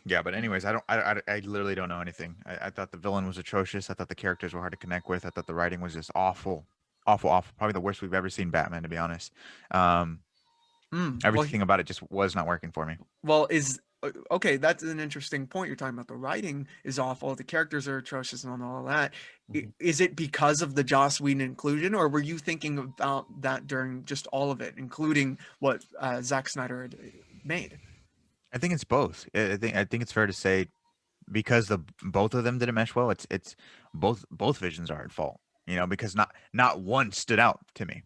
yeah. But anyways, I literally don't know anything. I thought the villain was atrocious. I thought the characters were hard to connect with. I thought the writing was just awful, awful, awful. Probably the worst we've ever seen Batman, to be honest. Um, Mm, well, everything about it just was not working for me. well, is okay. That's an interesting point. You're talking about the writing is awful, the characters are atrocious, and all that. Mhm. Is it because of the Joss Whedon inclusion, or were you thinking about that during just all of it, including what Zack Snyder had made? I think it's both. I think it's fair to say because the both of them didn't mesh well. It's both visions are at fault. You know, because not one stood out to me.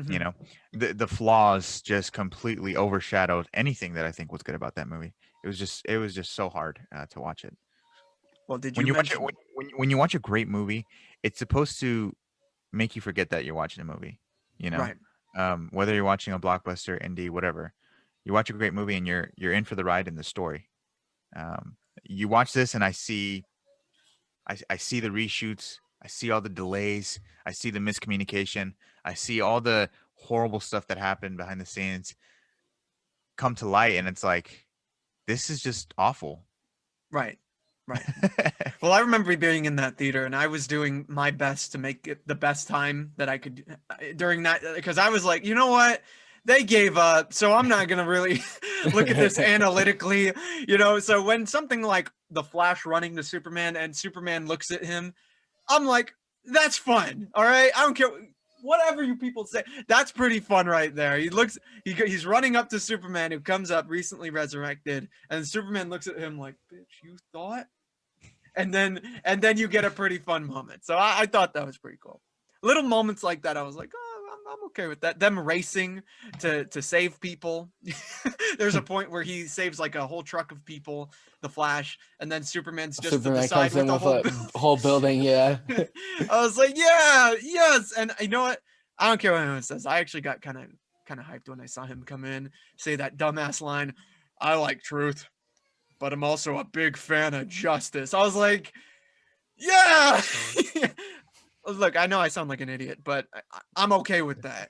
You Hmm. know, the flaws just completely overshadowed anything that I think was good about that movie. It was just so hard to watch it. Well, did When you you watch it mention when you watch a great movie, it's supposed to make you forget that you're watching a movie. You know, right? whether you're watching a blockbuster, indie, whatever, you watch a great movie and you're in for the ride in the story. You watch this and I see the reshoots, I see all the delays, I see the miscommunication, I see all the horrible stuff that happened behind the scenes come to light, and it's like this is just awful. Right, right. Well, I remember being in that theater, and I was doing my best to make it the best time that I could during that because I was like, you know what? They gave up, so I'm not gonna really look at this analytically, you know. So when something like the Flash running to Superman and Superman looks at him, I'm like, that's fun. All right. I don't care. Whatever you people say, that's pretty fun right there. He's running up to Superman, who comes up recently resurrected, and Superman looks at him like, "Bitch, you thought?" And then you get a pretty fun moment. So I thought that was pretty cool. Little moments like that, I was like, oh, I'm okay with that. Them racing to save people. There's a point where he saves like a whole truck of people, the Flash, and then Superman's just to the Superman side comes with in the with whole. a whole building. Yeah. I was like, yeah, yes, and you know what? I don't care what anyone says. I actually got kind of hyped when I saw him come in, say that dumbass line. I like truth, but I'm also a big fan of justice. I was like, yeah. Look, I know I sound like an idiot, but I'm okay with that.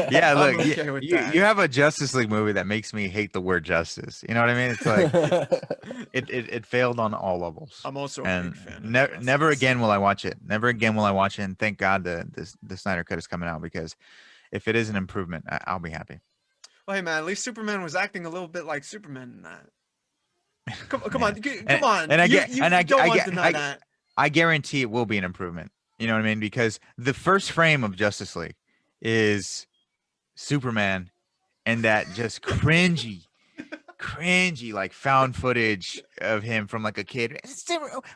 Yeah, I'm look, okay with you that. have a Justice League movie that makes me hate the word justice. You know what I mean? It's like it failed on all levels. I'm also a big And fan of never justice. again will I watch it. Never again will I watch it. And thank God the Snyder Cut is coming out because if it is an improvement, I'll be happy. Well, hey man, at least Superman was acting a little bit like Superman in that. Come Yeah. on, come on. And I You get, and I, don't I want to get, deny that. I guarantee it will be an improvement. You know what I mean? Because the first frame of Justice League is Superman and that just cringy like found footage of him from like a kid.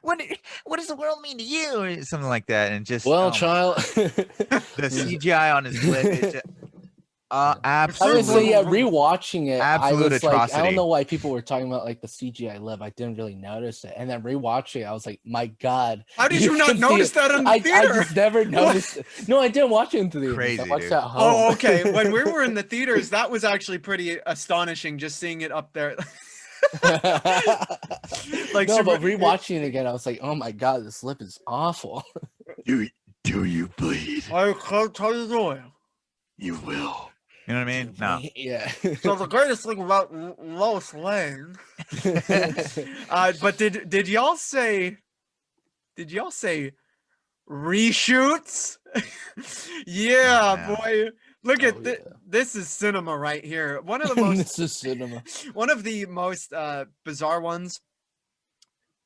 What does the world mean to you? Or something like that. And just Well, oh my, child. the CGI on his lip is just Obviously, yeah, absolute rewatching it, I absolute was like, I don't atrocity. know why people were talking about like the CGI lip. I didn't really notice it. And then rewatching it, I was like, my God. How did you not can see notice it. that in the I theater? just never noticed it. No, I didn't watch it in theaters. I Crazy, watched dude. it at home. Oh, okay. When we were in the theaters, that was actually pretty astonishing just seeing it up there. Like no, but super- rewatching it again, I was like, oh my God, this lip is awful. Do you bleed? I can't tell you the way. You will. You know what I mean? No. Yeah. So the greatest thing about Lois Lane. But did y'all say reshoots? Yeah, Yeah. boy. Look at Oh, this. yeah. This is cinema right here. One of the most This is cinema. one of the most bizarre ones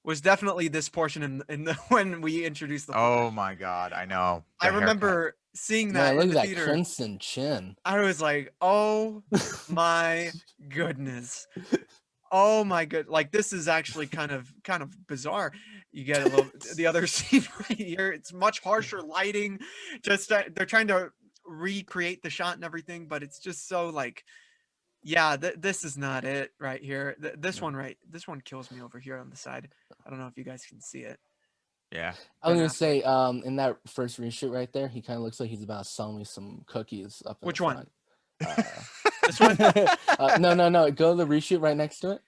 was definitely this portion in the when we introduced the Oh my God, I know. I The haircut. remember seeing that Man, look in at the that theater. crimson chin. I was like, oh my goodness. Oh my good. Like this is actually kind of bizarre. You get a little the other scene right here. It's much harsher lighting. Just they're trying to recreate the shot and everything, but it's just so like yeah, this is not it right here. This one kills me over here on the side. I don't know if you guys can see it. Yeah. I was Ben gonna say, in that first reshoot right there, he kind of looks like he's about to sell me some cookies up in Which the one? front. This one? No. Go to the reshoot right next to it.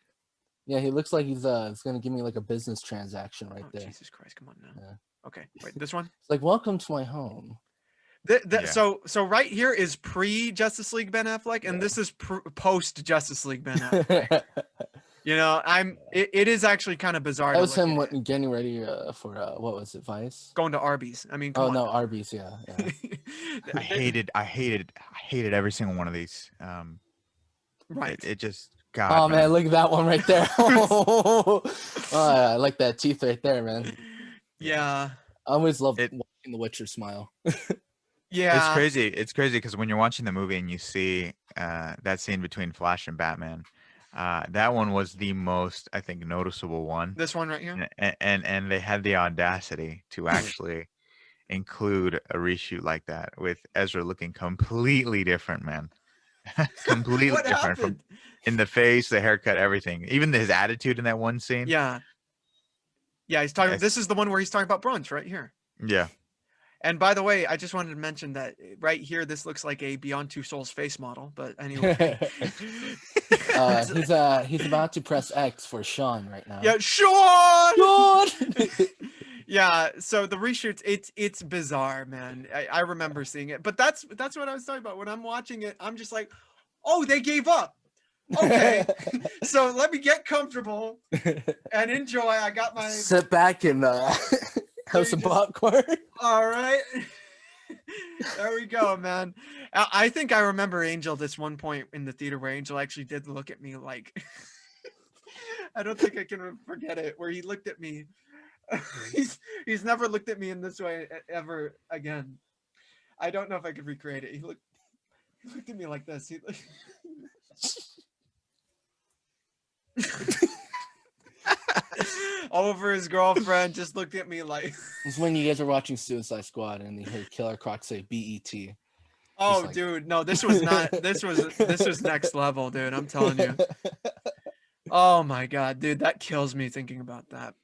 Yeah, he looks like he's gonna give me like a business transaction right Oh, there. Jesus Christ, come on now. Yeah. Okay, wait, this one? It's like, welcome to my home. Yeah. So right here is pre Justice League Ben Affleck, and this is post Justice League Ben Affleck. You know, it is actually kind of bizarre. That to was look him at it. getting ready for what was it, Vice? Going to Arby's. I mean, come Oh on no, now. Arby's. Yeah. I hated every single one of these. Right. It just God. Oh man, look at that one right there. Oh, I like that teeth right there, man. Yeah. I always love It- watching the Witcher smile. Yeah. It's crazy. It's crazy because when you're watching the movie and you see that scene between Flash and Batman, that one was the most, I think, noticeable one. This one right here. And they had the audacity to actually include a reshoot like that with Ezra looking completely different, man. Completely What different happened? in the face, the haircut, everything. Even his attitude in that one scene. Yeah. Yeah, he's talking. Yes. This is the one where he's talking about brunch right here. Yeah. And by the way, I just wanted to mention that right here, this looks like a Beyond Two Souls face model. But anyway, He's about to press X for Sean right now. yeah, Sean. Sean! Yeah, so the reshoots, it's bizarre, man. I remember seeing it, but that's what I was talking about. When I'm watching it, I'm just like, oh, they gave up. Okay, so let me get comfortable and enjoy. I got my Sit back and have some popcorn. all right. There we go, man. I think I remember Angel this one point in the theater where Angel actually did look at me like I don't think I can forget it, where he looked at me. He's never looked at me in this way ever again. I don't know if I could recreate it. He looked at me like this. Over his girlfriend, just looked at me like. It's when you guys are watching Suicide Squad and you hear Killer Croc say BET. Oh, like- dude, no, this was not. This was next level, dude. I'm telling you. Oh my god, dude, that kills me thinking about that.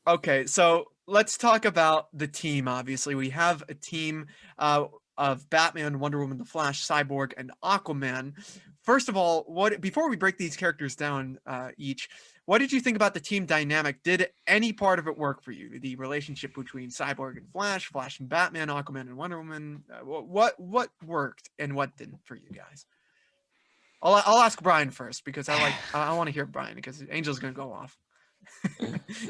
Okay, so let's talk about the team. Obviously, we have a team of Batman, Wonder Woman, The Flash, Cyborg, and Aquaman. First of all, before we break these characters down each, what did you think about the team dynamic? Did any part of it work for you? The relationship between Cyborg and Flash, Flash and Batman, Aquaman and Wonder Woman. What worked and what didn't for you guys? I'll ask Brian first because I want to hear Brian because Angel's gonna go off.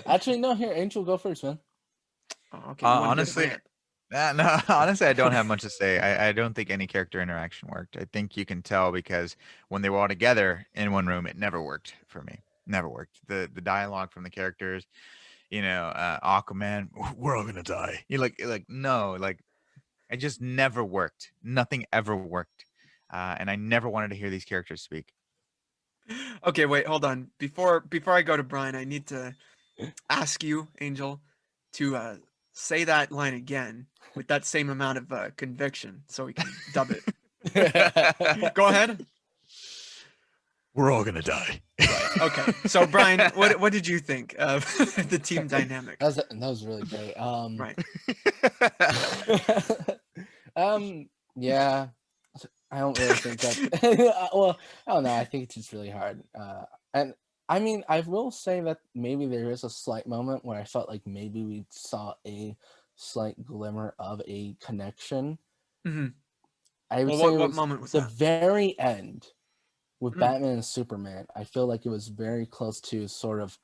Actually, no, here, Angel, go first, man. Oh, okay. you wanna get Honestly, Grant. no, honestly, I don't have much to say. I don't think any character interaction worked. I think you can tell because when they were all together in one room, it never worked for me. Never worked. The dialogue from the characters, Aquaman, we're all gonna die. You're like no, like it just never worked. Nothing ever worked, and I never wanted to hear these characters speak. Okay, wait, hold on. Before I go to Brian, I need to ask you, Angel, to say that line again with that same amount of conviction, so we can dub it. Go ahead. We're all gonna die. Right. Okay. So Brian, what did you think of the team dynamic? That was really great. Right. Yeah, I don't really think that. Well, I don't know. I think it's just really hard. And I mean, I will say that maybe there is a slight moment where I felt like maybe we saw a slight glimmer of a connection. Mm-hmm. I would Well, say what moment was the that? very end with Mm. Batman and Superman. I feel like it was very close to sort of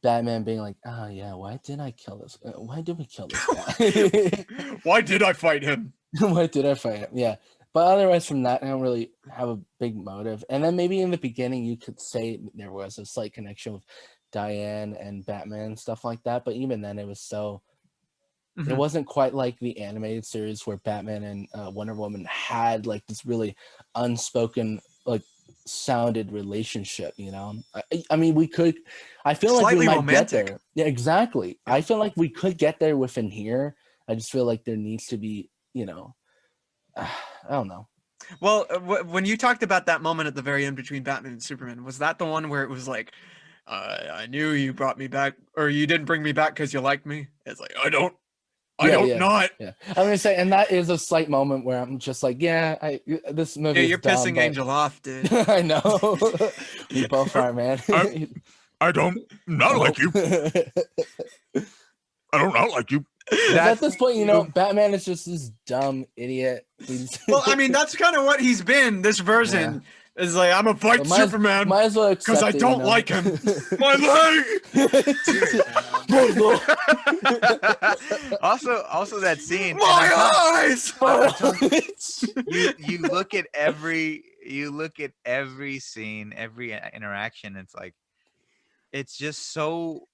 Batman being like, "Oh yeah, why did I kill this? Why did we kill this guy? Why did I fight him? Why did I fight him?" Yeah, but otherwise from that, I don't really have a big motive. And then maybe in the beginning, you could say there was a slight connection with Diane and Batman and stuff like that. But even then, it was so. It Mhm. wasn't quite like the animated series where Batman and Wonder Woman had like this really unspoken, like sounded relationship. I mean, we could. I feel like Slightly we might romantic. get there. Yeah, exactly. Yeah. I feel like we could get there within here. I just feel like there needs to be, I don't know. Well, when you talked about that moment at the very end between Batman and Superman, was that the one where it was like, I knew you brought me back, or you didn't bring me back because you like me? It's like, I don't Yeah. not. Yeah, I'm gonna say, and that is a slight moment where I'm just like, yeah, this movie Yeah, is you're dumb, pissing but Angel off, dude. I know we both are, man. I don't not like you. I don't not like you. At this point, Batman is just this dumb idiot. Well, I mean, that's kind of what he's been. This version is like, I'm gonna fight Superman might as well because accept I it, don't like him. My leg. also that scene. My eyes. You look at every scene, every interaction. It's like, it's just so.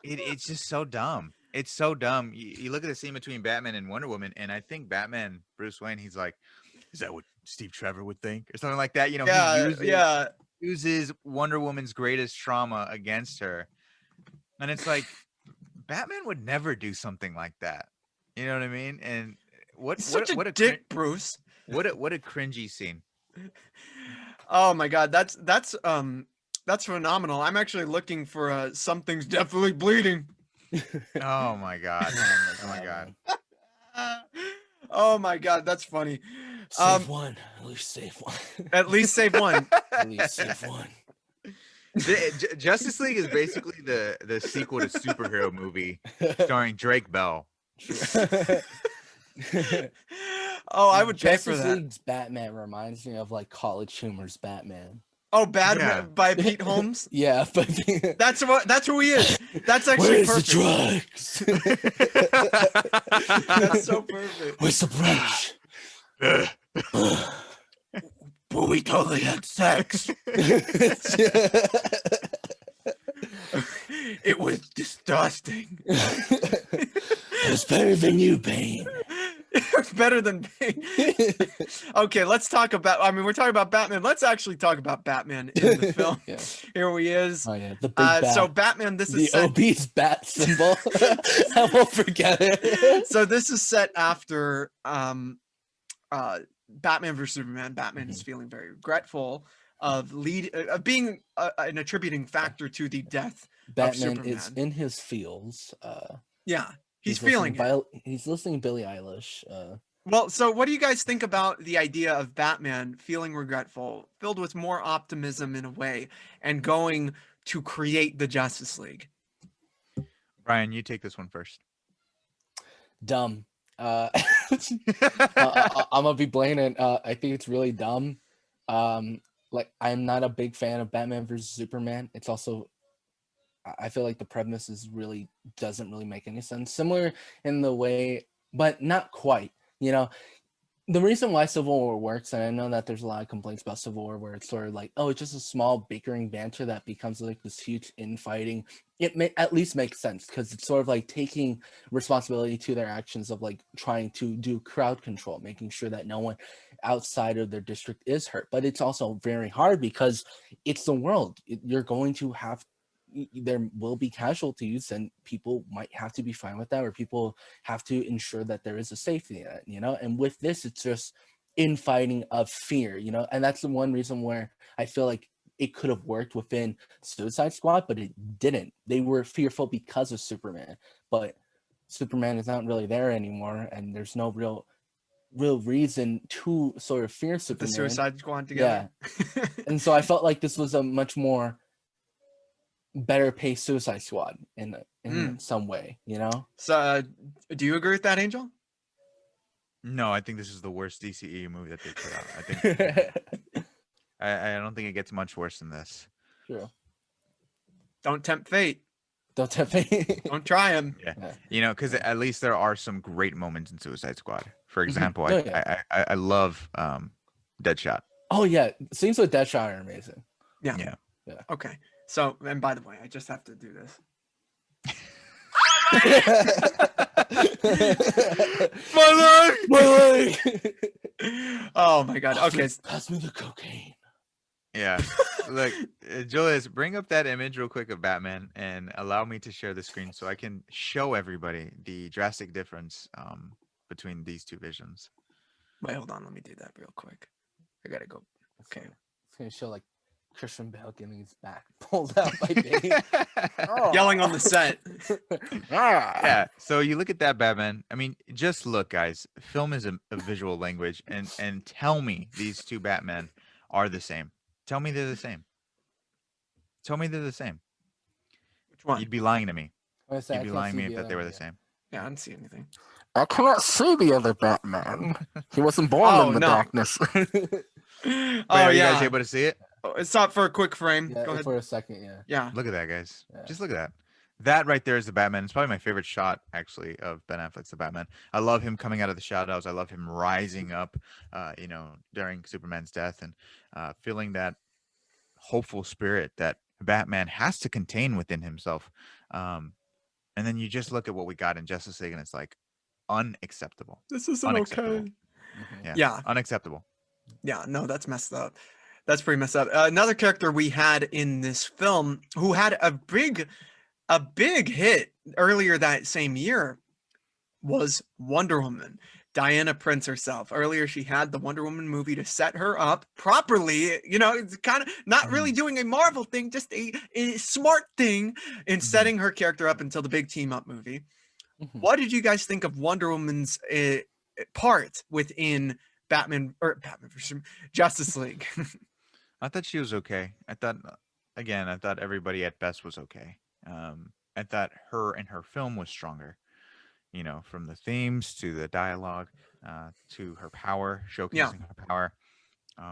It's just so dumb. It's so dumb. You look at the scene between Batman and Wonder Woman, and I think Batman, Bruce Wayne, he's like, "Is that what Steve Trevor would think?" or something like that. Yeah, he uses Wonder Woman's greatest trauma against her, and it's like, Batman would never do something like that. You know what I mean? And He's such a dick, Bruce. What a cringy scene. Oh my god, that's phenomenal. I'm actually looking for something's definitely bleeding. Oh my god. Oh my god. Oh my god, that's funny. Save one. At least save one. At least save one. At least save one. Justice League is basically the sequel to superhero movie starring Drake Bell. Oh, I would pay for Justice that. League's Batman reminds me of like College Humor's Batman. Oh, Batman by Pete Holmes. Yeah, but that's who he is. That's actually where's perfect. the drugs? That's so perfect. Where's the brunch? But we totally had sex. It was disgusting. It's better than you, Bane. It's better than Bane. Okay, let's talk about. I mean, we're talking about Batman. Let's actually talk about Batman in the film. Yeah. Here he is. Oh yeah, the big bat. So Batman. This the is set, obese bat symbol. I won't forget it. so this is set after Batman vs Superman. Batman is feeling very regretful of being an attributing factor to the death Batman of Superman. is in his feels. Yeah, he's feeling it. He's listening to Billie Eilish. Well, so what do you guys think about the idea of Batman feeling regretful, filled with more optimism in a way, and going to create the Justice League? Brian, you take this one first. Dumb. I'm gonna be blatant. I think it's really dumb. Like, I'm not a big fan of Batman versus Superman. It's also, I feel like the premise doesn't really make any sense. Similar in the way, but not quite. The reason why Civil War works, and I know that there's a lot of complaints about Civil War where it's sort of like, oh, it's just a small bickering banter that becomes like this huge infighting. It may at least makes sense because it's sort of like taking responsibility to their actions of like trying to do crowd control, making sure that no one outside of their district is hurt. But it's also very hard because it's the world. You're going to have, there will be casualties and people might have to be fine with that, or people have to ensure that there is a safety net, and with this it's just infighting of fear, and that's the one reason where I feel like it could have worked within Suicide Squad, but it didn't. They were fearful because of Superman, but Superman is not really there anymore, and there's no real reason to sort of fear Superman. The Suicide Squad together. Yeah. And so I felt like this was a much more better paced Suicide Squad in some way, So do you agree with that, Angel? No, I think this is the worst DCEU movie that they put out. I think I don't think it gets much worse than this. True. Don't tempt fate. Don't tempt fate. Don't try him. Yeah. Because at least there are some great moments in Suicide Squad. For example, I love Deadshot. Oh yeah, scenes with Deadshot are amazing. Yeah. Okay. So, and by the way, I just have to do this. My leg! Oh my god. Okay. Pass me the cocaine. Yeah. Look, Julius, bring up that image real quick of Batman and allow me to share the screen so I can show everybody the drastic difference between these two visions. Wait, hold on. Let me do that real quick. I gotta go. Okay. It's gonna show like Christian Bale getting his back pulled out by Bane. Yelling on the set. Yeah. So you look at that Batman. I mean, just look, guys. Film is a visual language, and tell me these two Batmen are the same. Tell me they're the same. Tell me they're the same. Which one? You'd be lying to me. Honestly, You'd be lying to me if they were the same. Yeah, I didn't see anything. I cannot see the other Batman. He wasn't born in the darkness. Wait, Oh are you yeah. guys able to see it? Stop for a quick frame. Yeah, Go ahead. for a second, yeah. Yeah. Look at that, guys. Yeah. Just look at that. That right there is the Batman. It's probably my favorite shot, actually, of Ben Affleck's The Batman. I love him coming out of the shadows. I love him rising up, during Superman's death, and feeling that hopeful spirit that Batman has to contain within himself. And then you just look at what we got in Justice League, and it's like unacceptable. This isn't Unacceptable. okay. Yeah. Unacceptable. Yeah, no, that's messed up. That's pretty messed up. Another character we had in this film who had a big hit earlier that same year was Wonder Woman. Diana Prince herself. Earlier, she had the Wonder Woman movie to set her up properly. It's kind of not really doing a Marvel thing, just a smart thing in setting her character up until the big team up movie. What did you guys think of Wonder Woman's part within Justice League? I thought she was okay. I thought everybody at best was okay. I thought her and her film was stronger. From the themes to the dialogue, to her power, showcasing her power.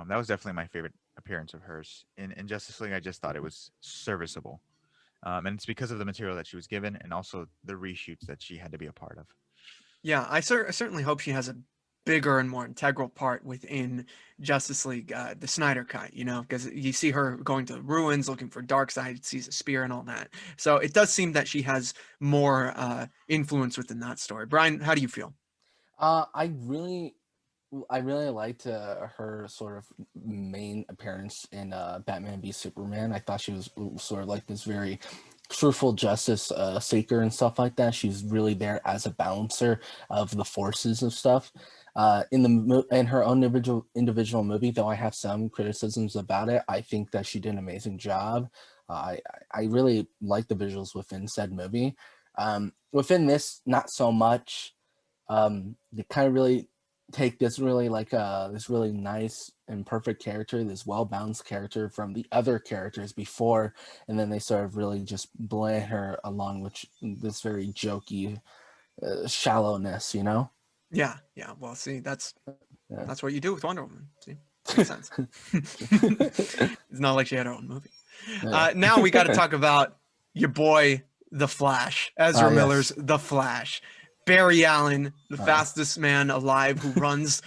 That was definitely my favorite appearance of hers. In Justice League, I just thought it was serviceable. And it's because of the material that she was given and also the reshoots that she had to be a part of. Yeah, I certainly hope she has a bigger and more integral part within Justice League, the Snyder Cut, because you see her going to the ruins, looking for Darkseid, sees a spear and all that. So it does seem that she has more influence within that story. Brian, how do you feel? I really liked her sort of main appearance in Batman v Superman. I thought she was sort of like this very truthful justice seeker and stuff like that. She's really there as a balancer of the forces of stuff. In her own individual movie, though I have some criticisms about it, I think that she did an amazing job. I really like the visuals within said movie. Within this, not so much. They kind of really take this really this really nice and perfect character, this well-balanced character from the other characters before, and then they sort of really just blend her along with this very jokey shallowness, Yeah. Well, see, that's what you do with Wonder Woman. See, makes sense. It's not like she had her own movie. Yeah. Now we got to talk about your boy, The Flash, Ezra Miller's The Flash. Barry Allen, the fastest man alive, who runs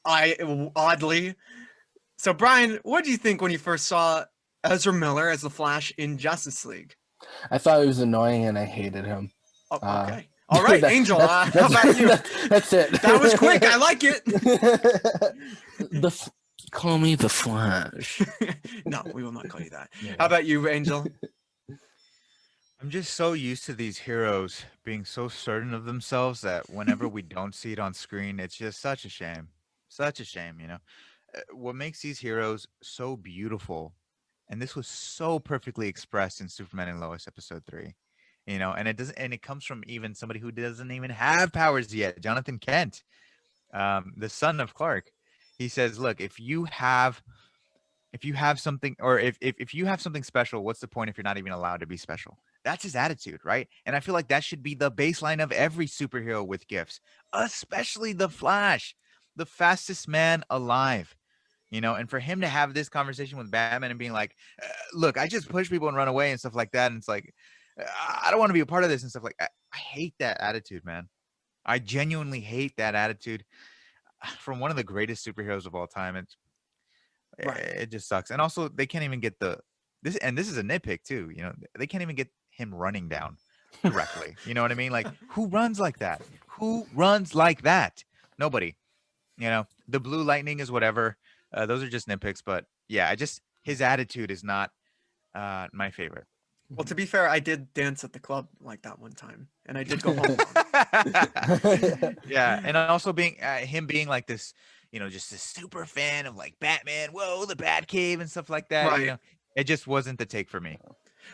Oddly. So Brian, what did you think when you first saw Ezra Miller as the Flash in Justice League? I thought he was annoying and I hated him. Oh, okay. All right, Angel. How about you? That's it. That was quick. I like it. Call me the Flash. No, we will not call you that. Yeah. How about you, Angel? I'm just so used to these heroes being so certain of themselves that whenever we don't see it on screen, it's just such a shame. Such a shame, you know. What makes these heroes so beautiful, and this was so perfectly expressed in Superman and Lois episode 3, you know, and it comes from even somebody who doesn't even have powers yet, Jonathan Kent, the son of Clark. He says, look, if you have something, or if you have something special, what's the point if you're not even allowed to be special? That's his attitude, right? And I feel like that should be the baseline of every superhero with gifts, especially the Flash, the fastest man alive. You know, and for him to have this conversation with Batman and being like, look, I just push people and run away and stuff like that. And it's like, I don't want to be a part of this and stuff like that. I hate that attitude, man. I genuinely hate that attitude from one of the greatest superheroes of all time. Right. It just sucks. And also they can't even get this is a nitpick too, you know, they can't even get him running down correctly. You know what I mean? Like, who runs like that? Who runs like that? Nobody. You know, the blue lightning is whatever. Those are just nitpicks, but yeah, his attitude is not my favorite. Well, to be fair, I did dance at the club like that one time, and I did go home. Yeah, and also him being like this, you know, just a super fan of like Batman, whoa, the Batcave and stuff like that. Right. You know, it just wasn't the take for me.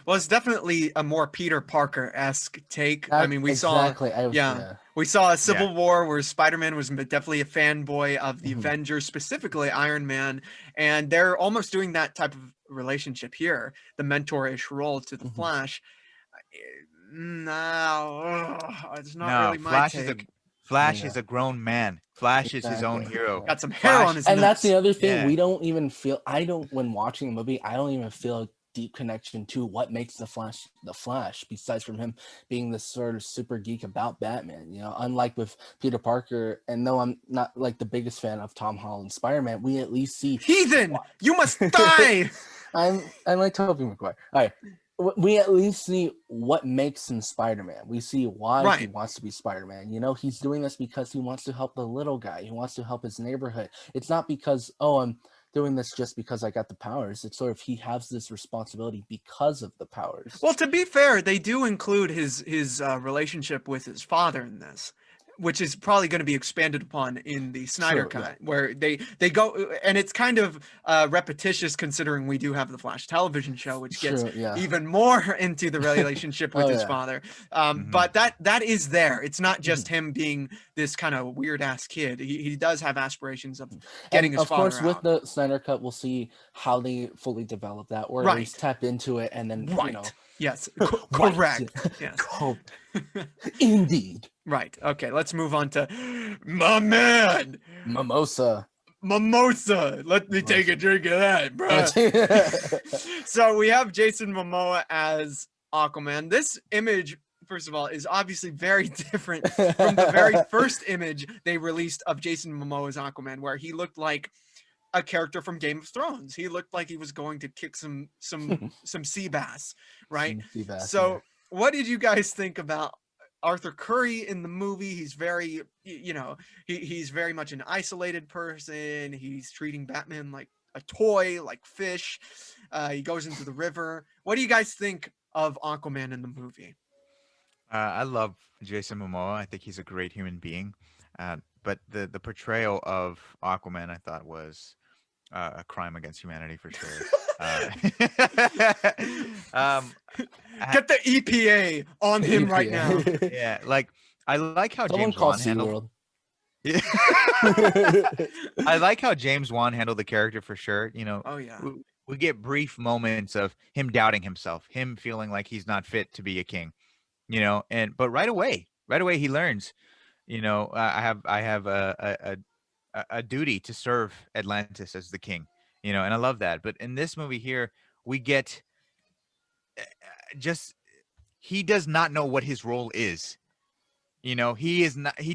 Well, it's definitely a more Peter Parker-esque take. I mean, we saw a Civil War where Spider-Man was definitely a fanboy of the Avengers, specifically Iron Man, and they're almost doing that type of relationship here, the mentor-ish role to the Flash. No, it's not really my take. Flash is a grown man. Flash is his own hero. Got some hair on his and nuts. that's the other thing. Yeah. We don't even feel. When watching a movie, I don't even feel a deep connection to what makes the Flash, besides from him being this sort of super geek about Batman. You know, unlike with Peter Parker, and though I'm not like the biggest fan of Tom Holland's Spider-Man, we at least see Heathen, you must die. I like Tobey Maguire. All right. We at least see what makes him Spider-Man. We see why he wants to be Spider-Man. You know, he's doing this because he wants to help the little guy. He wants to help his neighborhood. It's not because, I'm doing this just because I got the powers. It's sort of he has this responsibility because of the powers. Well, to be fair, they do include his relationship with his father in this, which is probably going to be expanded upon in the Snyder Cut, where they go, and it's kind of repetitious considering we do have the Flash television show, which gets even more into the relationship with his father. But that is there. It's not just him being this kind of weird ass kid. He does have aspirations of getting his father out. Of course, with the Snyder Cut, we'll see how they fully develop that, or at least tap into it, and then you know. Yes, correct. Yes. Indeed. Right. Okay, let's move on to my man. Mimosa. Let me take a drink of that, bro. So we have Jason Momoa as Aquaman. This image, first of all, is obviously very different from the very first image they released of Jason Momoa as Aquaman, where he looked like a character from Game of Thrones. He looked like he was going to kick some sea bass, right? Sea bass, so what did you guys think about Arthur Curry in the movie? He's very, you know, he's very much an isolated person. He's treating Batman like a toy, like fish. He goes into the river. What do you guys think of Aquaman in the movie? I love Jason Momoa. I think he's a great human being. But the portrayal of Aquaman, I thought, was a crime against humanity for sure. Get the EPA on him right now. Yeah, like I like how Someone James Wan handled. Yeah. I like how James Wan handled the character for sure. You know, we get brief moments of him doubting himself, him feeling like he's not fit to be a king. You know, but right away he learns. You know, I have a duty to serve Atlantis as the king, you know, and I love that. But in this movie here, we get he does not know what his role is. You know, he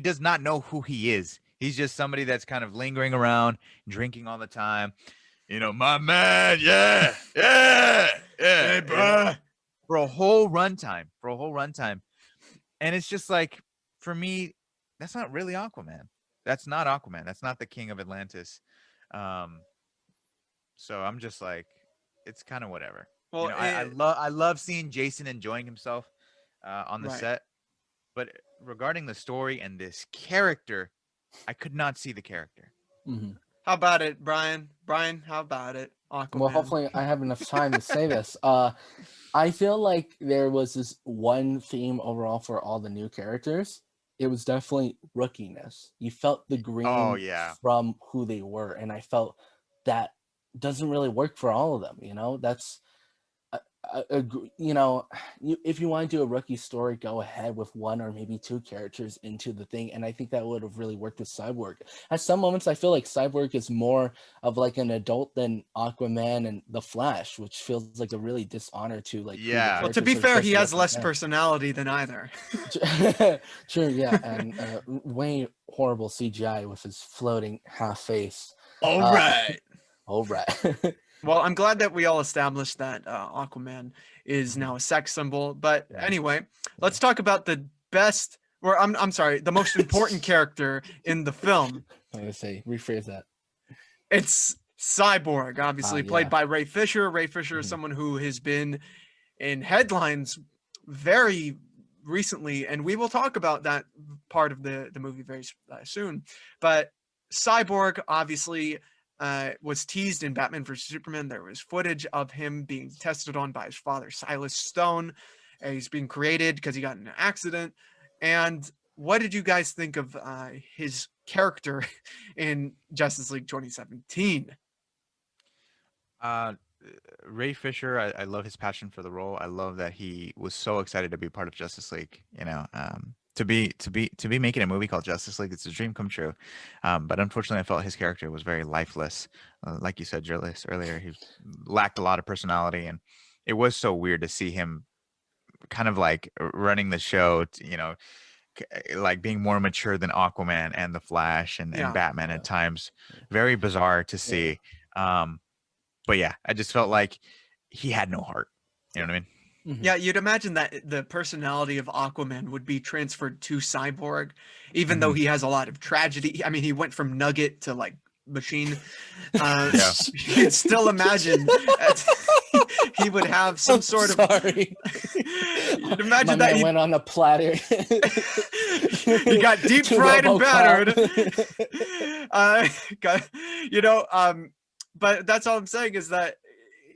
does not know who he is. He's just somebody that's kind of lingering around, drinking all the time. You know, my man, yeah, yeah, yeah. Hey, bruh. For a whole runtime. And it's just like, for me, that's not really Aquaman. That's not Aquaman. That's not the King of Atlantis. Um, so I'm just like, it's kind of whatever. You Well, know, I love seeing Jason enjoying himself on the right. set, but regarding the story and this character, I could not see the character. Mhm. How about it, Brian? Brian, how about it? Well, Aquaman. hopefully I have enough time to say this. I feel like there was this one theme overall for all the new characters. It was definitely rookiness. You felt the Oh green yeah, from who they were, and I felt that doesn't really work for all of them. You know, that's you know, if you want to do a rookie story, go ahead with one or maybe two characters into the thing, and I think that would have really worked with Cyborg. At some moments, I feel like Cyborg is more of like an adult than Aquaman and the Flash, which feels like a really dishonor to like who the yeah. Well, to characters be are fair, supposed he to has less represent. personality than either. True, yeah, and way horrible CGI with his floating half face. All Uh, right. all right. Well, I'm glad that we all established that Aquaman is Mhm. now a sex symbol. But Yeah. anyway, let's talk about the best, or I'm sorry, the most important character in the film. I'm gonna say rephrase that. It's Cyborg, obviously played Yeah. by Ray Fisher. Ray Fisher is Mhm. someone who has been in headlines very recently, and we will talk about that part of the movie very soon. But Cyborg obviously was teased in Batman vs Superman. There was footage of him being tested on by his father, Silas Stone. He's being created because he got in an accident. And what did you guys think of his character in Justice League 2017? Uh, Ray Fisher, I love his passion for the role. I love that he was so excited to be part of Justice League. You know, to be making a movie called Justice League, it's a dream come true. But unfortunately, I felt his character was very lifeless. Like you said, Julius, earlier, he lacked a lot of personality, and it was so weird to see him kind of like running the show. You know, like being more mature than Aquaman and the Flash and Yeah. Batman Yeah. at times. Very bizarre to Yeah. see. But yeah, I just felt like he had no heart. You know what I mean? Mhm. Yeah, you'd imagine that the personality of Aquaman would be transferred to Cyborg, even though Mhm. he has a lot of tragedy. I mean, he went from Nugget to like machine. Uh, Yeah. you'd still imagine he would have some I'm sort of. sorry. You'd imagine My that man he went on a platter. he got deep To fried and RoboCop. battered. Got, but that's all I'm saying is that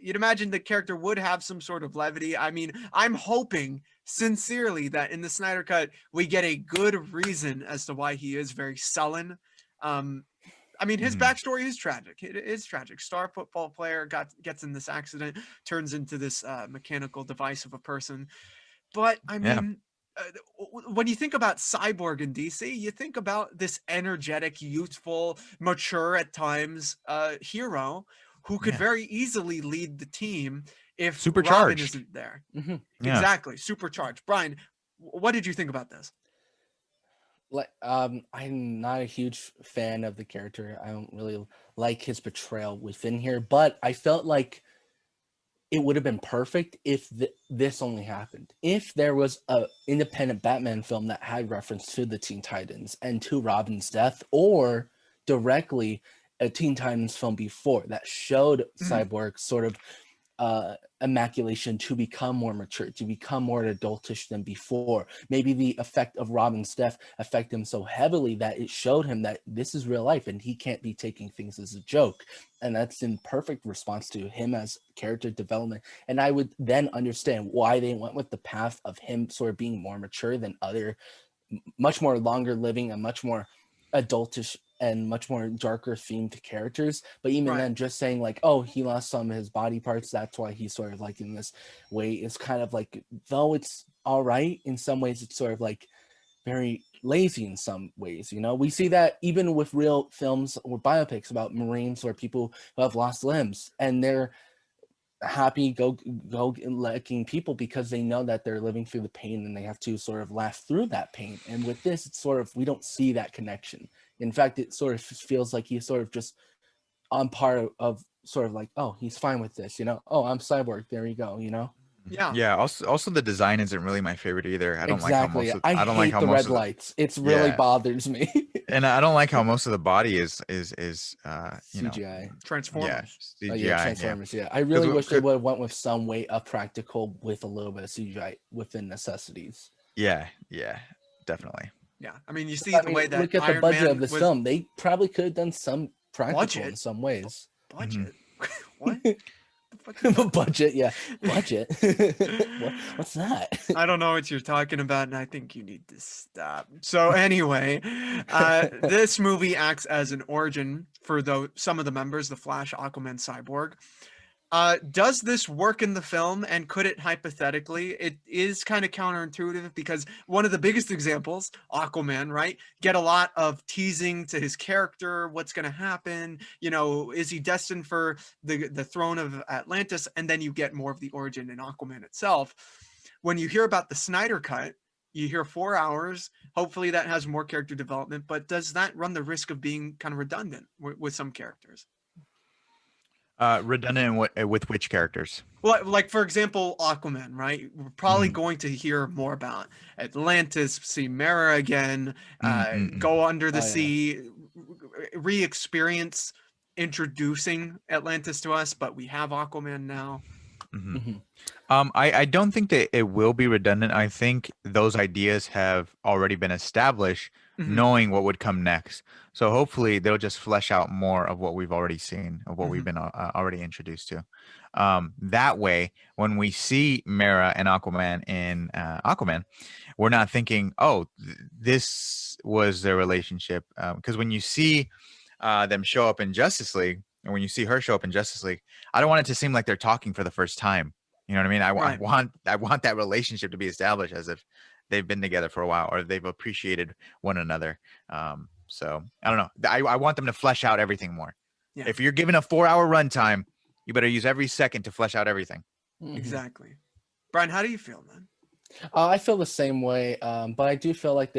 you'd imagine the character would have some sort of levity. I mean, I'm hoping sincerely that in the Snyder Cut we get a good reason as to why he is very sullen. I mean, his Mhm. backstory is tragic. It is tragic. Star football player gets in this accident, turns into this mechanical device of a person. But I Yeah. mean, when you think about Cyborg in DC, you think about this energetic, youthful, mature at times hero who could Yeah. very easily lead the team if Robin Supercharged. isn't there. Mhm. Yeah. Exactly, supercharged. Brian, what did you think about this? Like, I'm not a huge fan of the character. I don't really like his portrayal within here, but I felt like it would have been perfect if this only happened. If there was a independent Batman film that had reference to the Teen Titans and to Robin's death, or directly a Teen Titans film before that showed Mhm. Cyborg sort of immaculation to become more mature, to become more adultish than before. Maybe the effect of Robin's death affected him so heavily that it showed him that this is real life and he can't be taking things as a joke. And that's in perfect response to him as character development. And I would then understand why they went with the path of him sort of being more mature than other, much more longer living and much more adultish and much more darker themed characters. But even Right. then, just saying like, oh, he lost some of his body parts, that's why he's sort of like in this way, is kind of like, though it's all right in some ways, it's sort of like very lazy in some ways. You know, we see that even with real films or biopics about Marines or people who have lost limbs, and they're happy go licking people because they know that they're living through the pain and they have to sort of laugh through that pain. And with this, it's sort of, we don't see that connection. In fact, it sort of feels like he's sort of just on par of sort of like, oh, he's fine with this, you know. Oh, I'm Cyborg. There you go, you know. Yeah. Yeah. Also the design isn't really my favorite either. Exactly. I I don't like hate how the most red of the lights. It's really yeah, bothers me. and I don't like how most of the body is you know, CGI. yeah, Transformers. Oh yeah, CGI. Yeah, Transformers. Yeah, I really wish they would have went with some way of practical with a little bit of CGI within necessities. yeah, definitely. Yeah. I mean, you see I the mean, way that look at the Iron budget of Man this was film. They probably could have done some practical in budget. some ways. Budget. What? The fuck you talking Budget, yeah, about? budget. What's that? I don't know what you're talking about, and I think you need to stop. So anyway, this movie acts as an origin for some of the members, the Flash, Aquaman, Cyborg. Does this work in the film, and could it hypothetically? It is kind of counterintuitive because one of the biggest examples, Aquaman, right? Get a lot of teasing to his character, what's going to happen, you know, is he destined for the throne of Atlantis? And then you get more of the origin in Aquaman itself. When you hear about the Snyder Cut, you hear 4 hours. Hopefully that has more character development, but does that run the risk of being kind of redundant with some characters? Redundant with which characters? Well, like for example, Aquaman, right? We're probably Mm, going to hear more about Atlantis, see Mera again, mm. go under the Oh yeah. sea, re-experience introducing Atlantis to us, but we have Aquaman now. Mhm. Mhm. I don't think that it will be redundant. I think those ideas have already been established, Mhm, knowing what would come next. So hopefully they'll just flesh out more of what we've already seen, of what we've mhm, been already introduced to. That way, when we see Mera and Aquaman in Aquaman, we're not thinking, "Oh, this was their relationship." Because when you see them show up in Justice League, and when you see her show up in Justice League, I don't want it to seem like they're talking for the first time. You know what I mean? right. I want that relationship to be established as if they've been together for a while or they've appreciated one another. So I don't know. I want them to flesh out everything more. Yeah, If you're given a 4 hour runtime, you better use every second to flesh out everything. Mhm. exactly. Brian, how do you feel, man? I feel the same way, but I do feel like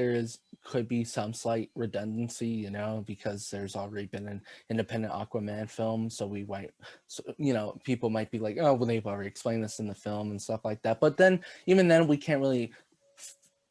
could be some slight redundancy, you know, because there's already been an independent Aquaman film, so you know, people might be like, oh, well, they've already explained this in the film and stuff like that. But then, even then, we can't really,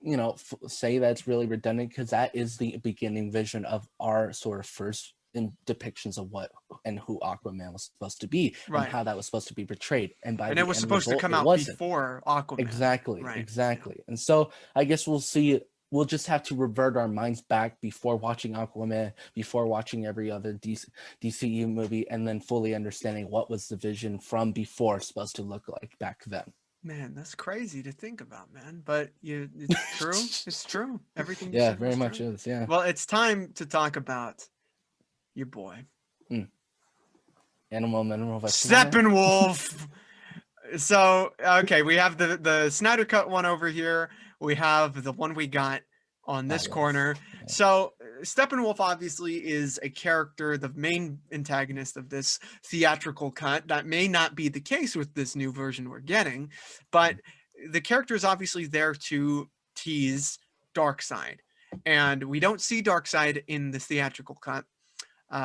you know, say that's really redundant because that is the beginning vision of our sort of first in depictions of what and who Aquaman was supposed to be and Right. how that was supposed to be portrayed. And by And the it was end supposed to result, come it out wasn't. before Aquaman. Exactly, Right. exactly. And so I guess we'll see it. We'll just have to revert our minds back before watching Aquaman, before watching every other DCU movie, and then fully understanding what was the vision from before supposed to look like back then. Man, that's crazy to think about, man. But it's true. It's true. Everything you Yeah, said very was much true. is. Yeah. Well, it's time to talk about your boy, Animal Mineral Vitamin. Steppenwolf. So, okay, we have the Snyder Cut one over here. We have the one we got on this yes. corner. Yeah. So, Steppenwolf obviously is a character, the main antagonist of this theatrical cut. That may not be the case with this new version we're getting, but the character is obviously there to tease Darkseid. And we don't see Darkseid in the theatrical cut.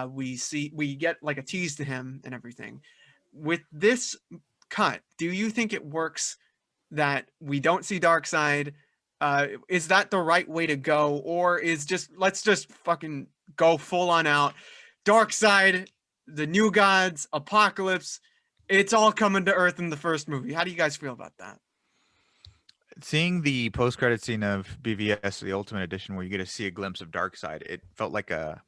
We get like a tease to him and everything. With this cut, do you think it works that we don't see Darkseid? Is that the right way to go, or is let's just fucking go full on out? Darkseid, the New Gods, Apocalypse, it's all coming to Earth in the first movie. How do you guys feel about that? Seeing the post-credit scene of BVS, the Ultimate Edition, where you get to see a glimpse of Darkseid, it felt like a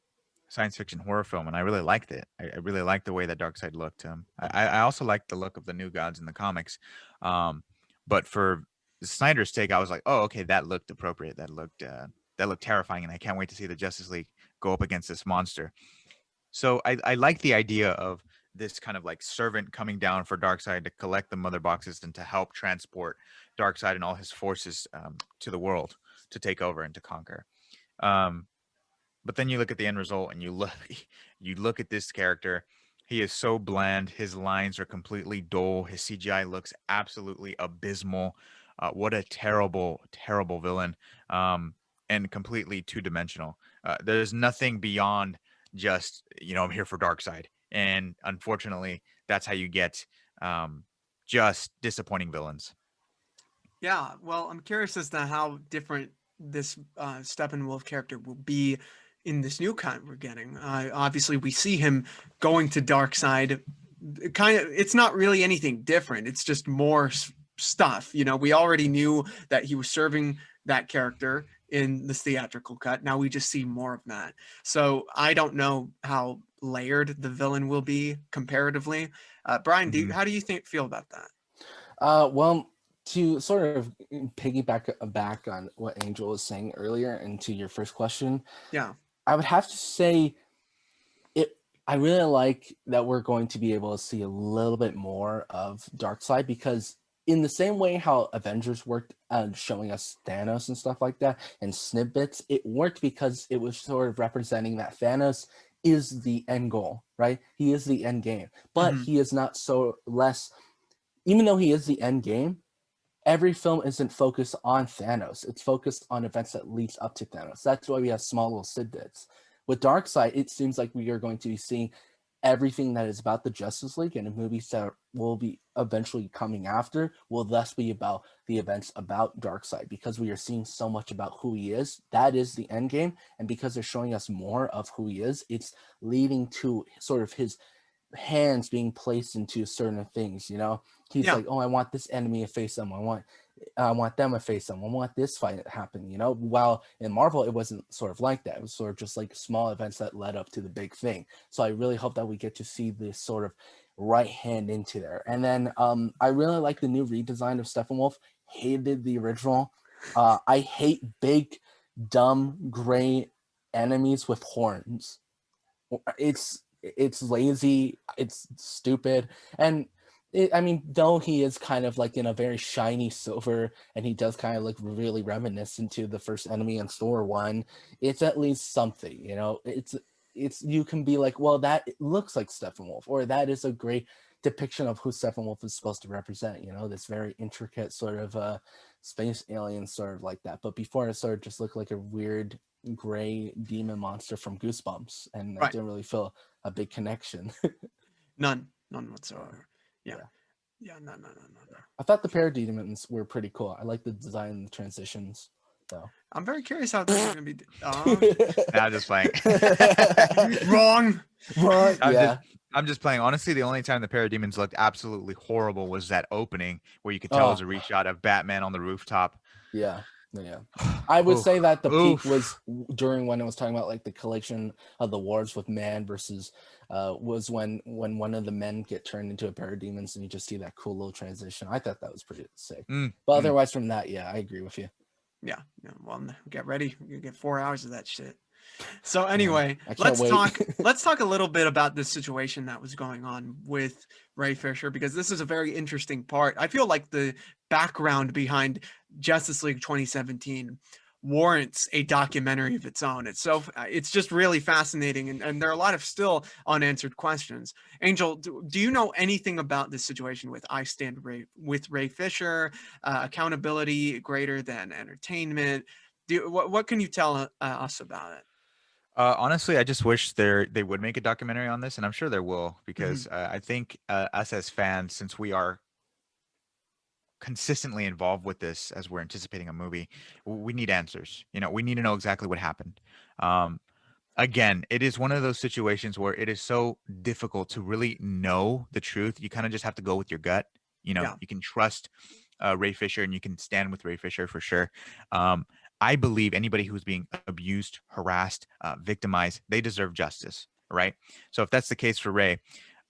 science fiction horror film, and I really liked it. I really liked the way that Darkseid looked. I also liked the look of the New Gods in the comics, but for Snyder's take, I was like, oh, okay, that looked appropriate. That looked terrifying, and I can't wait to see the Justice League go up against this monster. So I like the idea of this kind of like servant coming down for Darkseid to collect the mother boxes and to help transport Darkseid and all his forces to the world to take over and to conquer. Um, but then you look at the end result and you look at this character. He is so bland. His lines are completely dull. His CGI looks absolutely abysmal. What a terrible, terrible villain. and completely two-dimensional. There's nothing beyond just, I'm here for Darkseid, and unfortunately, that's how you get just disappointing villains. Yeah, well, I'm curious as to how different this Steppenwolf character will be in this new cut we're getting. Obviously, we see him going to Darkseid. Kind of, it's not really anything different. It's just more stuff. We already knew that he was serving that character in this theatrical cut. Now we just see more of that. So I don't know how layered the villain will be comparatively. Brian, how do you feel about that? Well, to sort of piggyback back on what Angel was saying earlier and to your first question, Yeah. I would have to say I really like that we're going to be able to see a little bit more of Darkseid, because in the same way how Avengers worked showing us Thanos and stuff like that and snippets, it worked because it was sort of representing that Thanos is the end goal, right? He is the end game, but he is not so less, even though he is the end game, every film isn't focused on Thanos. It's focused on events that leads up to Thanos. That's why we have small little tidbits. With Darkseid, it seems like we are going to be seeing everything that is about the Justice League, and the movies that will be eventually coming after will thus be about the events about Darkseid, because we are seeing so much about who he is. That is the end game, and because they're showing us more of who he is, it's leading to sort of his hands being placed into certain things. He's like, oh, I want this enemy to face them. I want them to face them. I want this fight to happen. While in Marvel it wasn't sort of like that. It was sort of just like small events that led up to the big thing. So I really hope that we get to see this sort of right hand into there. And then I really like the new redesign of Steppenwolf. Hated the original. I hate big dumb gray enemies with horns. It's lazy, it's stupid, and though he is kind of like in a very shiny silver, and he does kind of look really reminiscent to the first enemy in Thor 1, it's at least something. It's you can be like, well, that looks like Steppenwolf, or that is a great depiction of who Steppenwolf is supposed to represent. This very intricate sort of space alien, sort of like that. But before, it sort of just looked like a weird gray demon monster from Goosebumps, and I didn't really feel a big connection. None whatsoever. Yeah. No. I thought the parademons were pretty cool. I like the design and the transitions, though. I'm very curious how they're going to be. Nah, just playing. Wrong. I'm just playing. Honestly, the only time the parademons looked absolutely horrible was that opening where you could tell it was a reshot of Batman on the rooftop. Yeah. I would say that the peak was during when I was talking about like the collection of the wars with man versus was when one of the men get turned into a parademons, and you just see that cool little transition. I thought that was pretty sick. But otherwise from that, yeah, I agree with you. Yeah. Well, get ready. You get 4 hours of that shit. So anyway, let's talk a little bit about this situation that was going on with Ray Fisher, because this is a very interesting part. I feel like the background behind Justice League 2017 warrants a documentary of its own. It's just really fascinating, and there are a lot of still unanswered questions. Angel, do you know anything about this situation with I Stand with Ray Fisher? Accountability greater than entertainment? What can you tell us about it? Honestly, I just wish they would make a documentary on this, and I'm sure there will, because I think us as fans, since we are consistently involved with this as we're anticipating a movie, we need answers. We need to know exactly what happened. Again, it is one of those situations where it is so difficult to really know the truth. You kind of just have to go with your gut. You can trust Ray Fisher, and you can stand with Ray Fisher for sure. I believe anybody who's being abused, harassed, victimized, they deserve justice, right? So if that's the case for Ray,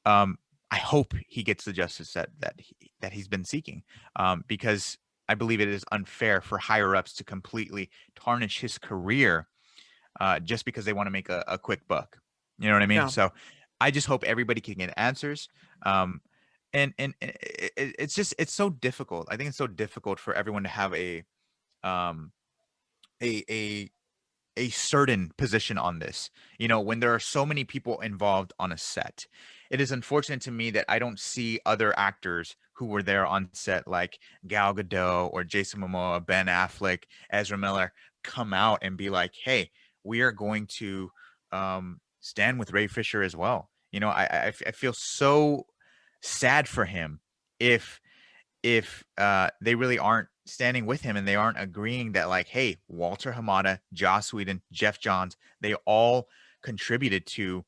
I hope he gets the justice that he's been seeking, because I believe it is unfair for higher ups to completely tarnish his career just because they want to make a quick buck. You know what I mean? Yeah. So I just hope everybody can get answers. And it's so difficult. I think it's so difficult for everyone to have a certain position on this, when there are so many people involved on a set. It is unfortunate to me that I don't see other actors who were there on set, like Gal Gadot or Jason Momoa, Ben Affleck, Ezra Miller, come out and be like, hey, we are going to stand with Ray Fisher as well. You know, I feel so sad for him if they really aren't standing with him and they aren't agreeing that, like, hey, Walter Hamada, Joss Whedon, Jeff Johns, they all contributed to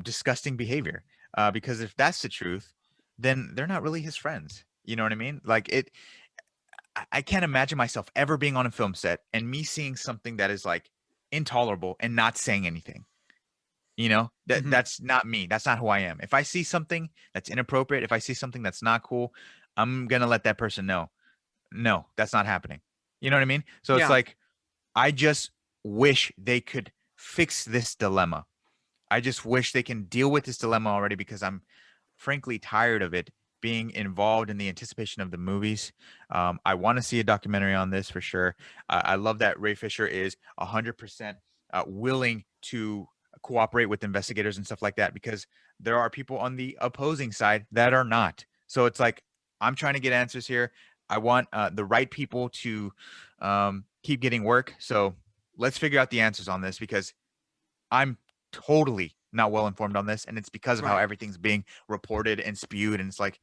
disgusting behavior. Because if that's the truth, then they're not really his friends. You know what I mean? Like it, I can't imagine myself ever being on a film set and me seeing something that is like intolerable and not saying anything. You know, Mhm. that's not me. That's not who I am. If I see something that's inappropriate, if I see something that's not cool, I'm gonna let that person know. No, that's not happening. You know what I mean? So it's Yeah. like I just wish they could fix this dilemma. I just wish they can deal with this dilemma already, because I'm frankly tired of it being involved in the anticipation of the movies. I want to see a documentary on this for sure. I love that Ray Fisher is 100% willing to cooperate with investigators and stuff like that, because there are people on the opposing side that are not. So it's like, I'm trying to get answers here. I want the right people to keep getting work. So let's figure out the answers on this, because I'm totally not well informed on this, and it's because of how Right. everything's being reported and spewed. And it's like,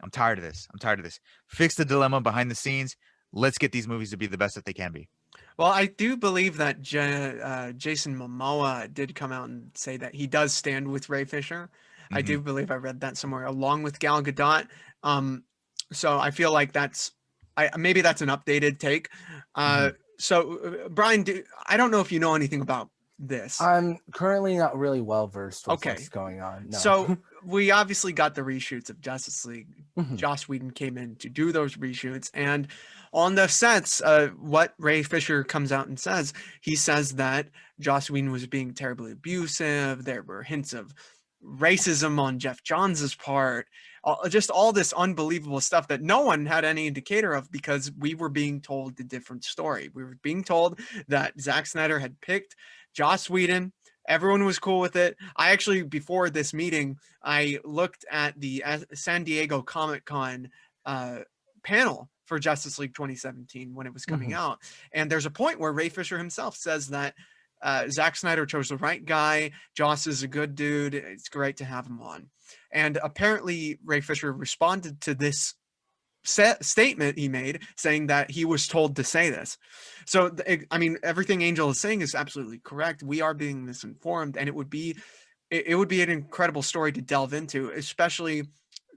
I'm tired of this. I'm tired of this. Fix the dilemma behind the scenes. Let's get these movies to be the best that they can be. Well, I do believe that Jason Momoa did come out and say that he does stand with Ray Fisher. I Hmm. do believe I read that somewhere, along with Gal Gadot. Um, so I feel like maybe that's an updated take. Hmm. Brian, I don't know if you know anything about this. I'm currently not really well versed with Okay, what's going on. No. so we obviously got the reshoots of Justice League. Mhm, Joss Whedon came in to do those reshoots, and on the sets, what Ray Fisher comes out and says, he says that Joss Whedon was being terribly abusive. There were hints of racism on Jeff Johns' part. Just all this unbelievable stuff that no one had any indicator of, because we were being told the different story. We were being told that Zack Snyder had picked Joss Whedon. Everyone was cool with it. I actually, before this meeting, I looked at the San Diego Comic Con panel for Justice League 2017 when it was coming mhm. out. And there's a point where Ray Fisher himself says that Zack Snyder chose the right guy. Joss is a good dude. It's great to have him on. And apparently, Ray Fisher responded to this statement he made, saying that he was told to say this. So, I mean, everything Angel is saying is absolutely correct. We are being misinformed, and it would be an incredible story to delve into, especially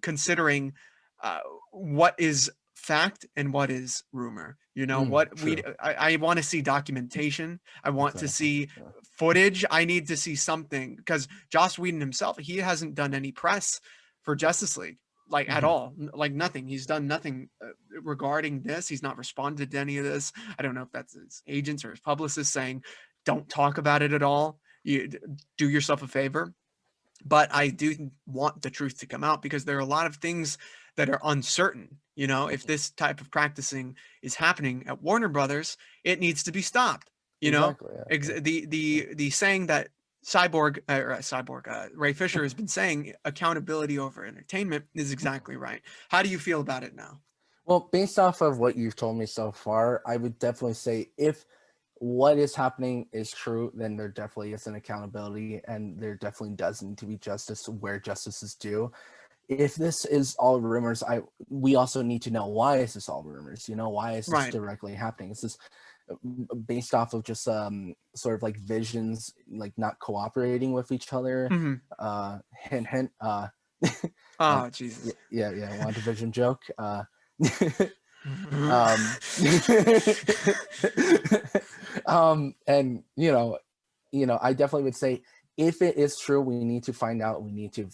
considering uh, what is fact and what is rumor. You know what True. I want to see documentation. I want to Exactly. see Yeah. footage. I need to see something, because Joss Whedon himself, he hasn't done any press for Justice League, like, at Mhm. all, like nothing. He's done nothing regarding this. He's not responded to any of this. I don't know if that's his agents or his publicists saying, don't talk about it at all. You do yourself a favor. But I do want the truth to come out, because there are a lot of things that are uncertain. You know, if this type of practicing is happening at Warner Brothers, it needs to be stopped. You know, Exactly. Yeah. Yeah. the saying that Ray Fisher has been saying, accountability over entertainment, is exactly right. How do you feel about it now? Well, based off of what you've told me so far, I would definitely say if what is happening is true, then there definitely is an accountability, and there definitely does need to be justice where justice is due. If this is all rumors, we also need to know, why is this all rumors? You know, why is this Right. directly happening? Is this based off of just sort of like visions, like not cooperating with each other? Hmm. Hint, hint. Oh, Yeah, Jesus. yeah. WandaVision joke. Um, and I definitely would say, if it is true, we need to find out. We need to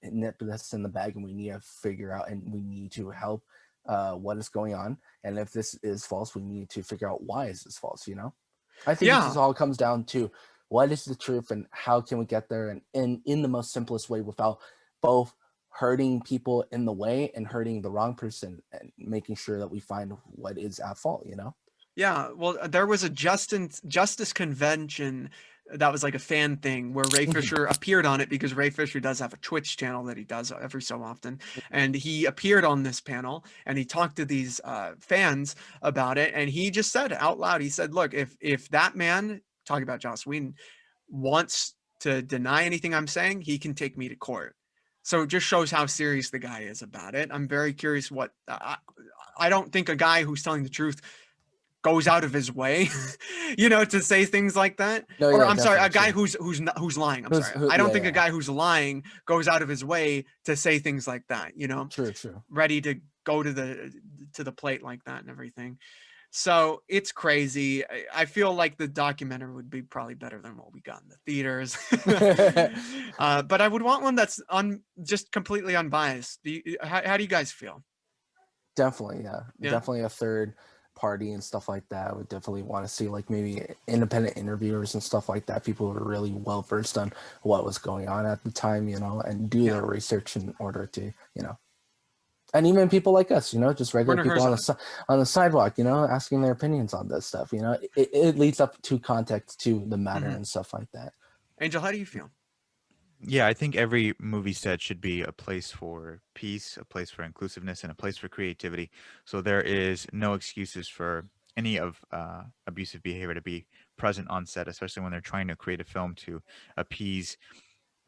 nip this in the bag, and we need to figure out, and we need to help what is going on. And if this is false, we need to figure out, why is this false. I think this Yeah. is all comes down to, what is the truth, and how can we get there, and in the most simplest way, without both hurting people in the way and hurting the wrong person, and making sure that we find what is at fault. Yeah, well, there was a justice convention that was like a fan thing where Ray Fisher appeared on it, because Ray Fisher does have a Twitch channel that he does every so often. And he appeared on this panel and he talked to these fans about it. And he just said out loud, he said, look, if that man, talking about Joss Whedon, wants to deny anything I'm saying, he can take me to court. So it just shows how serious the guy is about it. I'm very curious what I don't think a guy who's telling the truth goes out of his way, to say things like that. No, Or yeah, I'm sorry, a guy definitely. who's lying. I'm sorry. I don't think a guy who's lying goes out of his way to say things like that, True. ready to go to the plate like that and everything. So it's crazy. I feel like the documentary would be probably better than what we got in the theaters. But I would want one that's just completely unbiased. How do you guys feel? Definitely, yeah. Yeah. Definitely a third party and stuff like that. I would definitely want to see like maybe independent interviewers and stuff like that. People who are really well versed on what was going on at the time, and do their research in order to, and even people like us, just regular Werner people Herzog. on the sidewalk, asking their opinions on this stuff. It leads up to context to the matter and stuff like that. Angel, how do you feel? Yeah, I think every movie set should be a place for peace, a place for inclusiveness, and a place for creativity. So there is no excuses for any of abusive behavior to be present on set, especially when they're trying to create a film to appease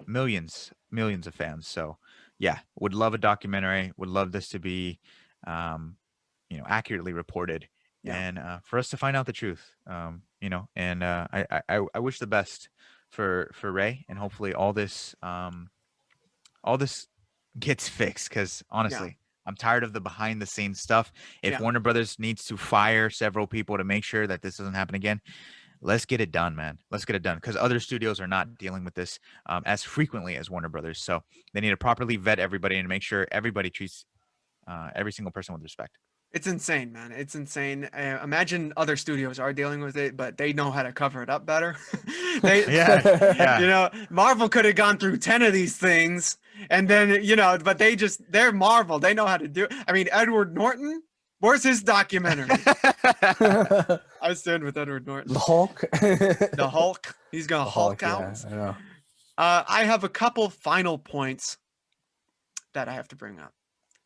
millions of fans. So yeah, would love a documentary, would love this to be accurately reported, and for us to find out the truth. And I wish the best for Ray, and hopefully all this gets fixed, because honestly, I'm tired of the behind the scenes stuff. If Warner Brothers needs to fire several people to make sure that this doesn't happen again, let's get it done, man. Let's get it done, because other studios are not dealing with this as frequently as Warner Brothers. So they need to properly vet everybody and make sure everybody treats every single person with respect. It's insane, man. It's insane. Imagine other studios are dealing with it, but they know how to cover it up better. Marvel could have gone through 10 of these things, and then, but they're Marvel. They know how to do it. I mean, Edward Norton, where's his documentary? I stand with Edward Norton. The Hulk. The Hulk. He's going to Hulk out. Yeah, I know. I have a couple final points that I have to bring up,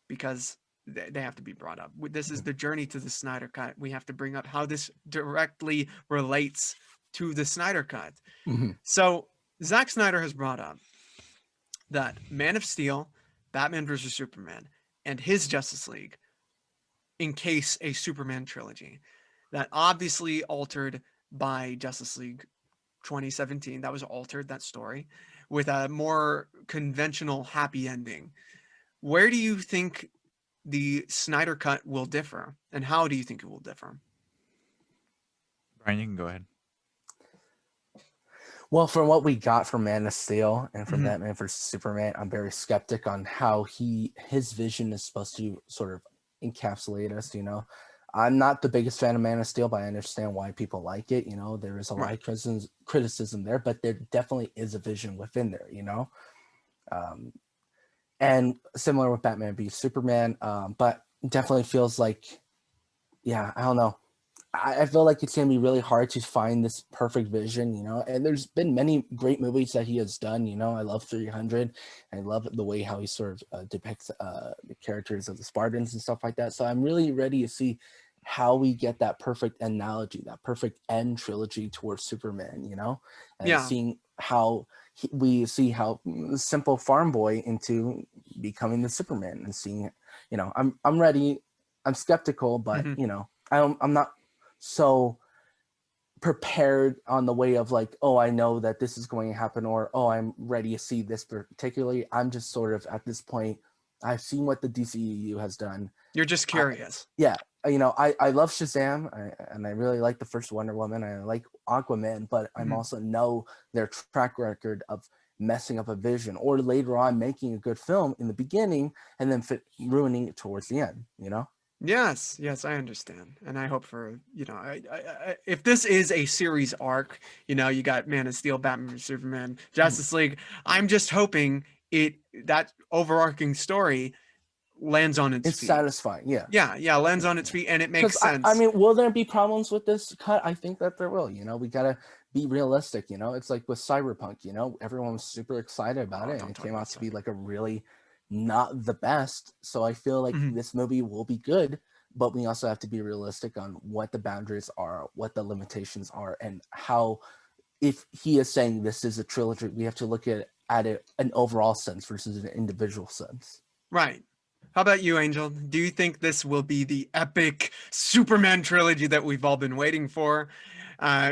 because they have to be brought up. This is the journey to the Snyder Cut. We have to bring up how this directly relates to the Snyder Cut. Mm-hmm. So Zack Snyder has brought up that Man of Steel, Batman vs. Superman, and his Justice League encase a Superman trilogy that obviously altered by Justice League 2017. That was altered, that story, with a more conventional happy ending. Where do you think the Snyder Cut will differ, and how do you think it will differ? Brian, you can go ahead. Well, from what we got from Man of Steel and from Batman vs. Superman, I'm very skeptic on how his vision is supposed to sort of encapsulate us. I'm not the biggest fan of Man of Steel, but I understand why people like it. There is a lot of criticism there, but there definitely is a vision within there. And similar with Batman v Superman, but definitely feels like, I don't know. I feel like it's going to be really hard to find this perfect vision, and there's been many great movies that he has done. I love 300. I love the way how he sort of depicts the characters of the Spartans and stuff like that. So I'm really ready to see how we get that perfect analogy, that perfect end trilogy towards Superman, and seeing how we see how simple farm boy into becoming the Superman, and seeing, I'm ready. I'm skeptical, but I'm not so prepared on the way of like, oh, I know that this is going to happen, or oh, I'm ready to see this particularly. I'm just sort of at this point, I've seen what the DCEU has done. You're just curious. I love Shazam, and I really like the first Wonder Woman. I like Aquaman, but I'm also know their track record of messing up a vision, or later on making a good film in the beginning and then ruining it towards the end. Yes, I understand, and I hope for if this is a series arc, you got Man of Steel, Batman vs. Superman, Justice League. I'm just hoping that overarching story lands on its It's feet. satisfying, yeah. Yeah, lands on its feet, and it makes Because sense. I mean, will there be problems with this cut? I think that there will. We gotta be realistic. It's like with Cyberpunk. Everyone was super excited about it, don't and it talk came about out to be like a really not the best. So I feel like Mhm. this movie will be good, but we also have to be realistic on what the boundaries are, what the limitations are, and how. If he is saying this is a trilogy, we have to look at it an overall sense versus an individual sense. Right. How about you, Angel? Do you think this will be the epic Superman trilogy that we've all been waiting for?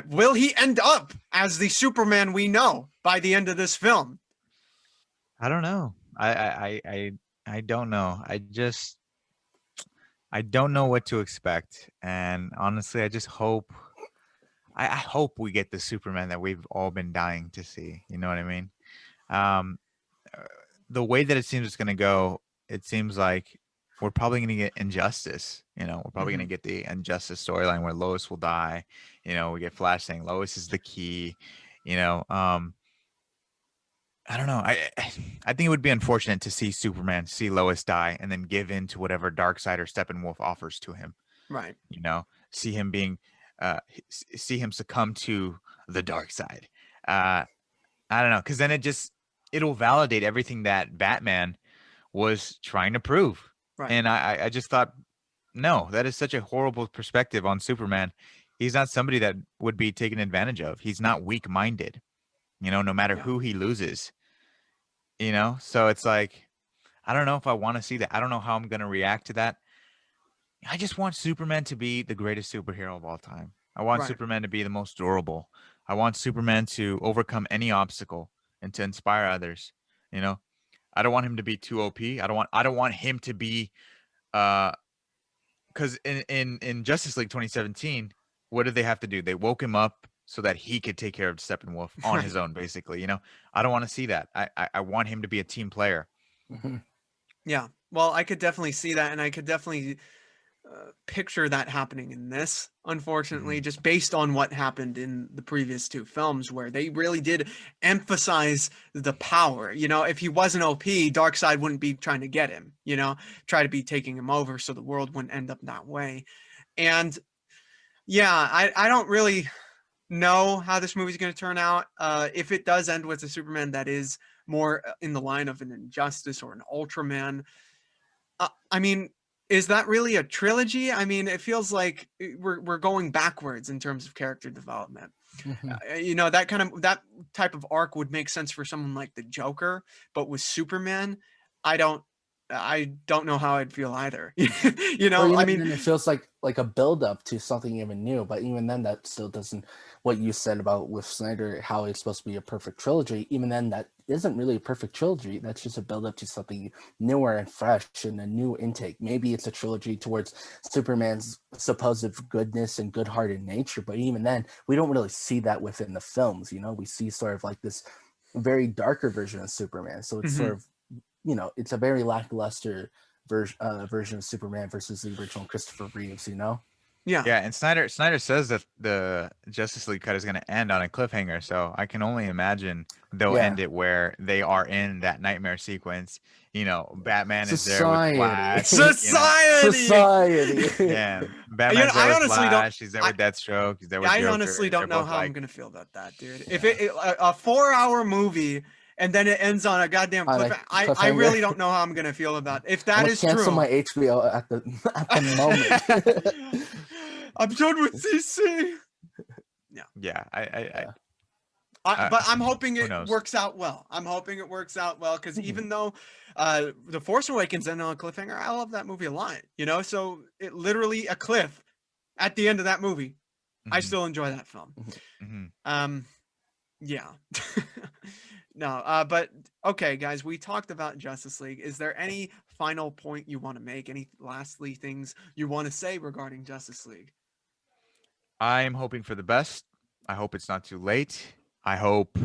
Will he end up as the Superman we know by the end of this film? I don't know. I don't know. I don't know what to expect. And honestly, I just hope I hope we get the Superman that we've all been dying to see. You know what I mean? Um, uh, the way that it seems it's gonna go, it seems like we're probably gonna get Injustice. We're probably gonna Mhm. get the Injustice storyline where Lois will die. We get Flash saying Lois is the key. You know, um, I don't know. I think it would be unfortunate to see Superman see Lois die and then give in to whatever Darkseid or Steppenwolf offers to him. Right. See him being, see him succumb to the dark side. Uh, I don't know, because then it'll validate everything that Batman was trying to prove. Right. And I just thought, no, that is such a horrible perspective on Superman. He's not somebody that would be taken advantage of. He's not weak minded, no matter Yeah. who he loses. So it's like, I don't know if I want to see that. I don't know how I'm going to react to that. I just want Superman to be the greatest superhero of all time. I want Right. Superman to be the most durable. I want Superman to overcome any obstacle and to inspire others. You know, I don't want him to be too OP. I don't want him to be because in Justice League 2017, what did they have to do? They woke him up so that he could take care of Steppenwolf on his Right. own, basically. I don't want to see that. I want him to be a team player. Mhm. Yeah. Well, I could definitely see that, and I could definitely picture that happening in this, unfortunately, Hmm. just based on what happened in the previous two films, where they really did emphasize the power. If he wasn't OP, Darkseid wouldn't be trying to get him, try to be taking him over so the world wouldn't end up that way. And yeah, I don't really know how this movie's going to turn out. If it does end with a Superman that is more in the line of an Injustice or an Ultraman, I mean, is that really a trilogy? I mean, it feels like we're going backwards in terms of character development. Mhm. That type of arc would make sense for someone like the Joker, but with Superman, I don't I don't know how I'd feel either. Or I even mean, then, it feels like a build up to something even new. But even then, that still doesn't. What you said about with Snyder, how it's supposed to be a perfect trilogy. Even then, that isn't really a perfect trilogy. That's just a build up to something newer and fresh and a new intake. Maybe it's a trilogy towards Superman's supposed goodness and good-hearted nature. But even then, we don't really see that within the films. We see sort of like this very darker version of Superman. So it's sort mhm, of it's a very lackluster version of Superman versus the original Christopher Reeves. yeah, Yeah, and Snyder says that the Justice League cut is going to end on a cliffhanger, so I can only imagine they'll Yeah. end it where they are in that nightmare sequence. Batman is there with Society. Flash. society. Society. Yeah, Batman's there I with honestly don't. Flash. He's there I with Deathstroke. He's there with I Joker. honestly They're don't know both how I'm like, gonna feel about that, dude. If yeah, a 4-hour movie and then it ends on a goddamn On a cliffhanger, I cliffhanger. really don't know how I'm gonna feel about it. If I'm that gonna is cancel true. my HBO at the at the moment. I'm done with DC. Yeah. yeah. Yeah. I But I'm hoping who it knows? works out well. I'm hoping it works out well because Mhm. even though The Force Awakens ended on a cliffhanger, I love that movie a lot. So it literally a cliff at the end of that movie. I Hmm. still enjoy that film. Hmm. Um, yeah. No, but okay, guys, we talked about Justice League. Is there any final point you want to make? Any lastly things you want to say regarding Justice League? I'm hoping for the best. I hope it's not too late. I hope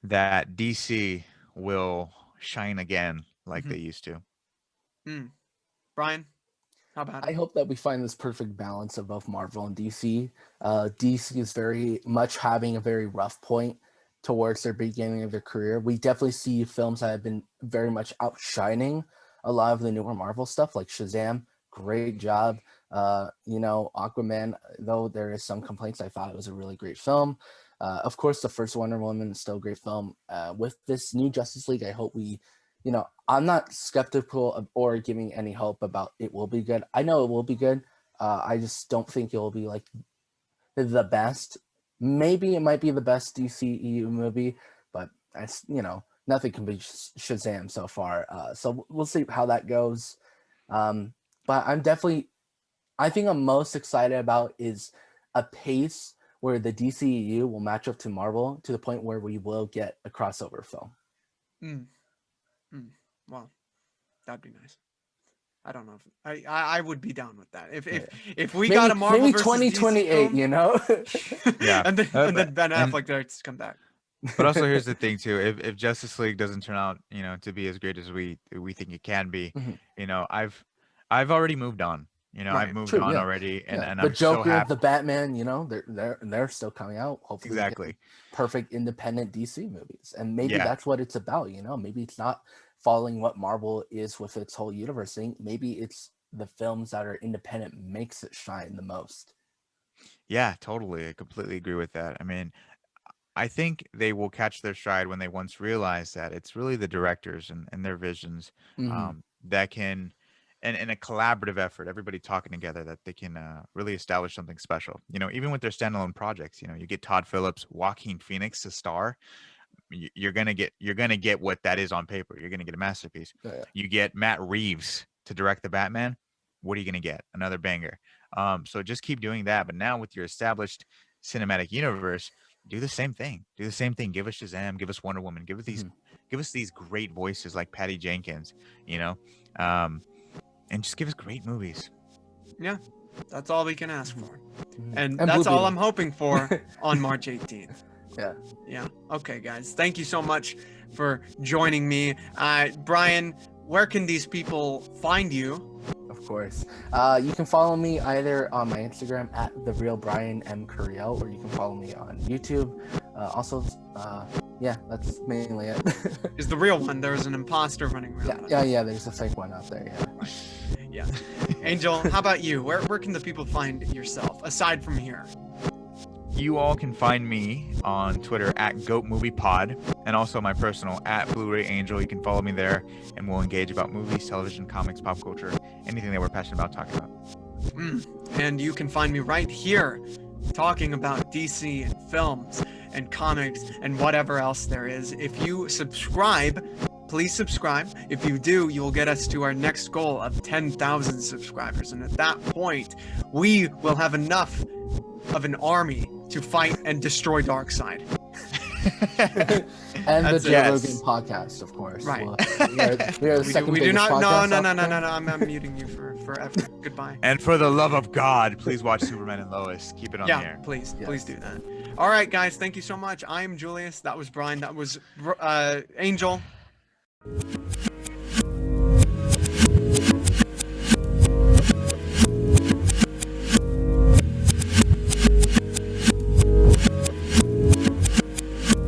that DC will shine again like Mm-hmm. they used to. Brian, how about I it? hope that we find this perfect balance of both Marvel and DC. DC is very much having a very rough point towards their beginning of their career. We definitely see films that have been very much outshining a lot of the newer Marvel stuff, like Shazam. Great job. Aquaman, though there is some complaints, I thought it was a really great film. Of course, the first Wonder Woman is still a great film. With this new Justice League, I hope I'm not skeptical or giving any hope about it will be good. I know it will be good. I just don't think it will be like the best. Maybe it might be the best DCEU movie, but nothing can be Shazam so far. So we'll see how that goes. But I think I'm most excited about is a pace where the DCEU will match up to Marvel to the point where we will get a crossover film. Well, that'd be nice. I don't know if I would be down with that. If we got a Marvel maybe versus 2028, DC film, Yeah. and then Ben Affleck starts to come back. But also here's the thing too. If Justice League doesn't turn out, to be as great as we think it can be, I've already moved on. Right. I've moved True, on yeah. already, and the I'm so Joker, happy. the Batman, they're still coming out. Hopefully, we get Exactly. perfect independent DC movies, and maybe Yeah. that's what it's about. Maybe it's not following what Marvel is with its whole universe thing. Maybe it's the films that are independent makes it shine the most. Yeah, totally. I completely agree with that. I mean, I think they will catch their stride when they once realize that it's really the directors and their visions that can, and in a collaborative effort, everybody talking together, that they can really establish something special. Even with their standalone projects, you get Todd Phillips, Joaquin Phoenix to star. You're gonna get what that is on paper. You're gonna get a masterpiece. Yeah. You get Matt Reeves to direct the Batman. What are you gonna get? Another banger. So just keep doing that. But now with your established cinematic universe, do the same thing. Do the same thing. Give us Shazam. Give us Wonder Woman. Give us these great voices like Patty Jenkins. And just give us great movies. Yeah, that's all we can ask for, and And that's Blue all Beetle. I'm hoping for on March 18th. Yeah. Okay, guys, thank you so much for joining me. Brian, where can these people find you? Of course. You can follow me either on my Instagram at @therealbrianmcuriel, or you can follow me on YouTube. That's mainly it. Is the real one? There's an imposter running around. Yeah. There's a fake one out there. Yeah. Angel, how about you? Where can the people find yourself aside from here? You all can find me on Twitter at GoatMoviePod, and also my personal at Blu-ray Angel. You can follow me there, and we'll engage about movies, television, comics, pop culture, anything that we're passionate about talking about. And you can find me right here talking about DC and films and comics and whatever else there is. If you subscribe, please subscribe. If you do, you'll get us to our next goal of 10,000 subscribers. And at that point, we will have enough of an army to fight and destroy Darkseid. And That's the Joe Rogan podcast, of course. Right. We are the second We do biggest not. podcast No. out there. I'm muting you for forever. Goodbye. And for the love of God, please watch Superman and Lois. Keep it on the air. Please Yes. do that. All right, guys. Thank you so much. I am Julius. That was Brian. That was Angel.